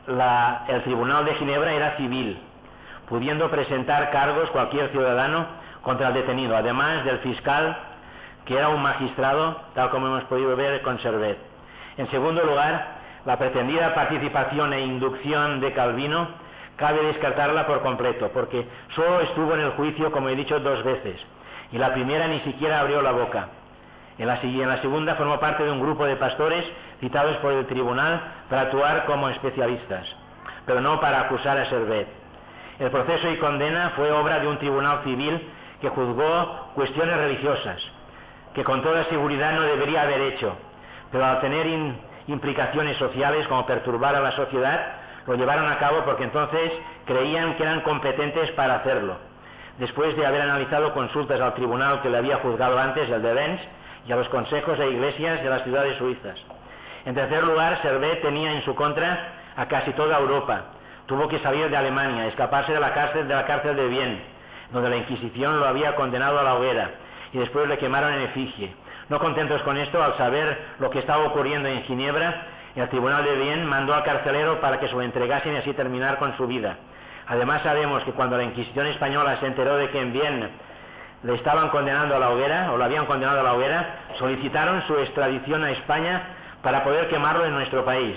S2: el Tribunal de Ginebra era civil, pudiendo presentar cargos cualquier ciudadano contra el detenido, además del fiscal, que era un magistrado, tal como hemos podido ver con Servet. En segundo lugar, la pretendida participación e inducción de Calvino cabe descartarla por completo, porque solo estuvo en el juicio, como he dicho, 2 veces, y la primera ni siquiera abrió la boca. En la segunda formó parte de un grupo de pastores citados por el tribunal para actuar como especialistas, pero no para acusar a Servet. El proceso y condena fue obra de un tribunal civil que juzgó cuestiones religiosas, que con toda seguridad no debería haber hecho, pero al tener implicaciones sociales como perturbar a la sociedad, lo llevaron a cabo porque entonces creían que eran competentes para hacerlo, después de haber analizado consultas al tribunal que le había juzgado antes, el de Lens, y a los consejos e iglesias de las ciudades suizas. En tercer lugar, Servet tenía en su contra a casi toda Europa. Tuvo que salir de Alemania, escaparse de la cárcel de Vienne, donde la Inquisición lo había condenado a la hoguera, y después le quemaron en efigie. No contentos con esto, al saber lo que estaba ocurriendo en Ginebra, el tribunal de Vienne mandó al carcelero para que se lo entregasen y así terminar con su vida. Además sabemos que cuando la Inquisición española se enteró de que en Vienne le estaban condenando a la hoguera, o lo habían condenado a la hoguera, solicitaron su extradición a España para poder quemarlo en nuestro país.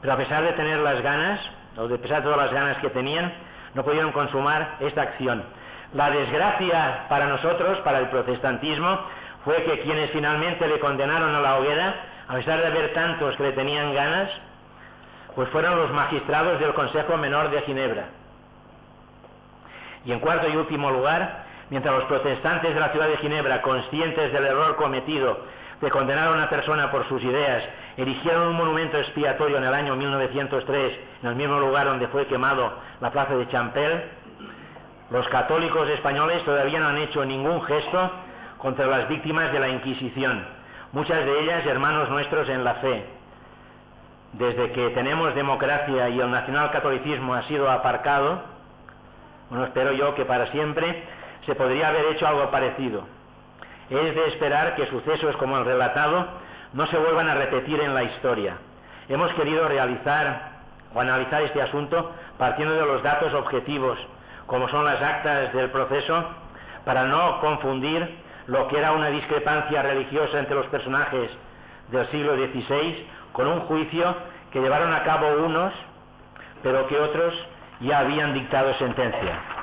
S2: Pero a pesar de tener las ganas, o de pesar de todas las ganas que tenían, no pudieron consumar esta acción. La desgracia para nosotros, para el protestantismo, fue que quienes finalmente le condenaron a la hoguera, a pesar de haber tantos que le tenían ganas, pues fueron los magistrados del Consejo Menor de Ginebra. Y en cuarto y último lugar, mientras los protestantes de la ciudad de Ginebra, conscientes del error cometido de condenar a una persona por sus ideas, erigieron un monumento expiatorio en el año 1903, en el mismo lugar donde fue quemado la plaza de Champel, los católicos españoles todavía no han hecho ningún gesto contra las víctimas de la Inquisición, muchas de ellas hermanos nuestros en la fe. Desde que tenemos democracia y el nacionalcatolicismo ha sido aparcado, bueno, espero yo que para siempre, se podría haber hecho algo parecido. Es de esperar que sucesos como el relatado no se vuelvan a repetir en la historia. hemos querido realizar o analizar este asunto partiendo de los datos objetivos, como son las actas del proceso, para no confundir lo que era una discrepancia religiosa entre los personajes del siglo XVI con un juicio que llevaron a cabo unos, pero que otros ya habían dictado sentencia.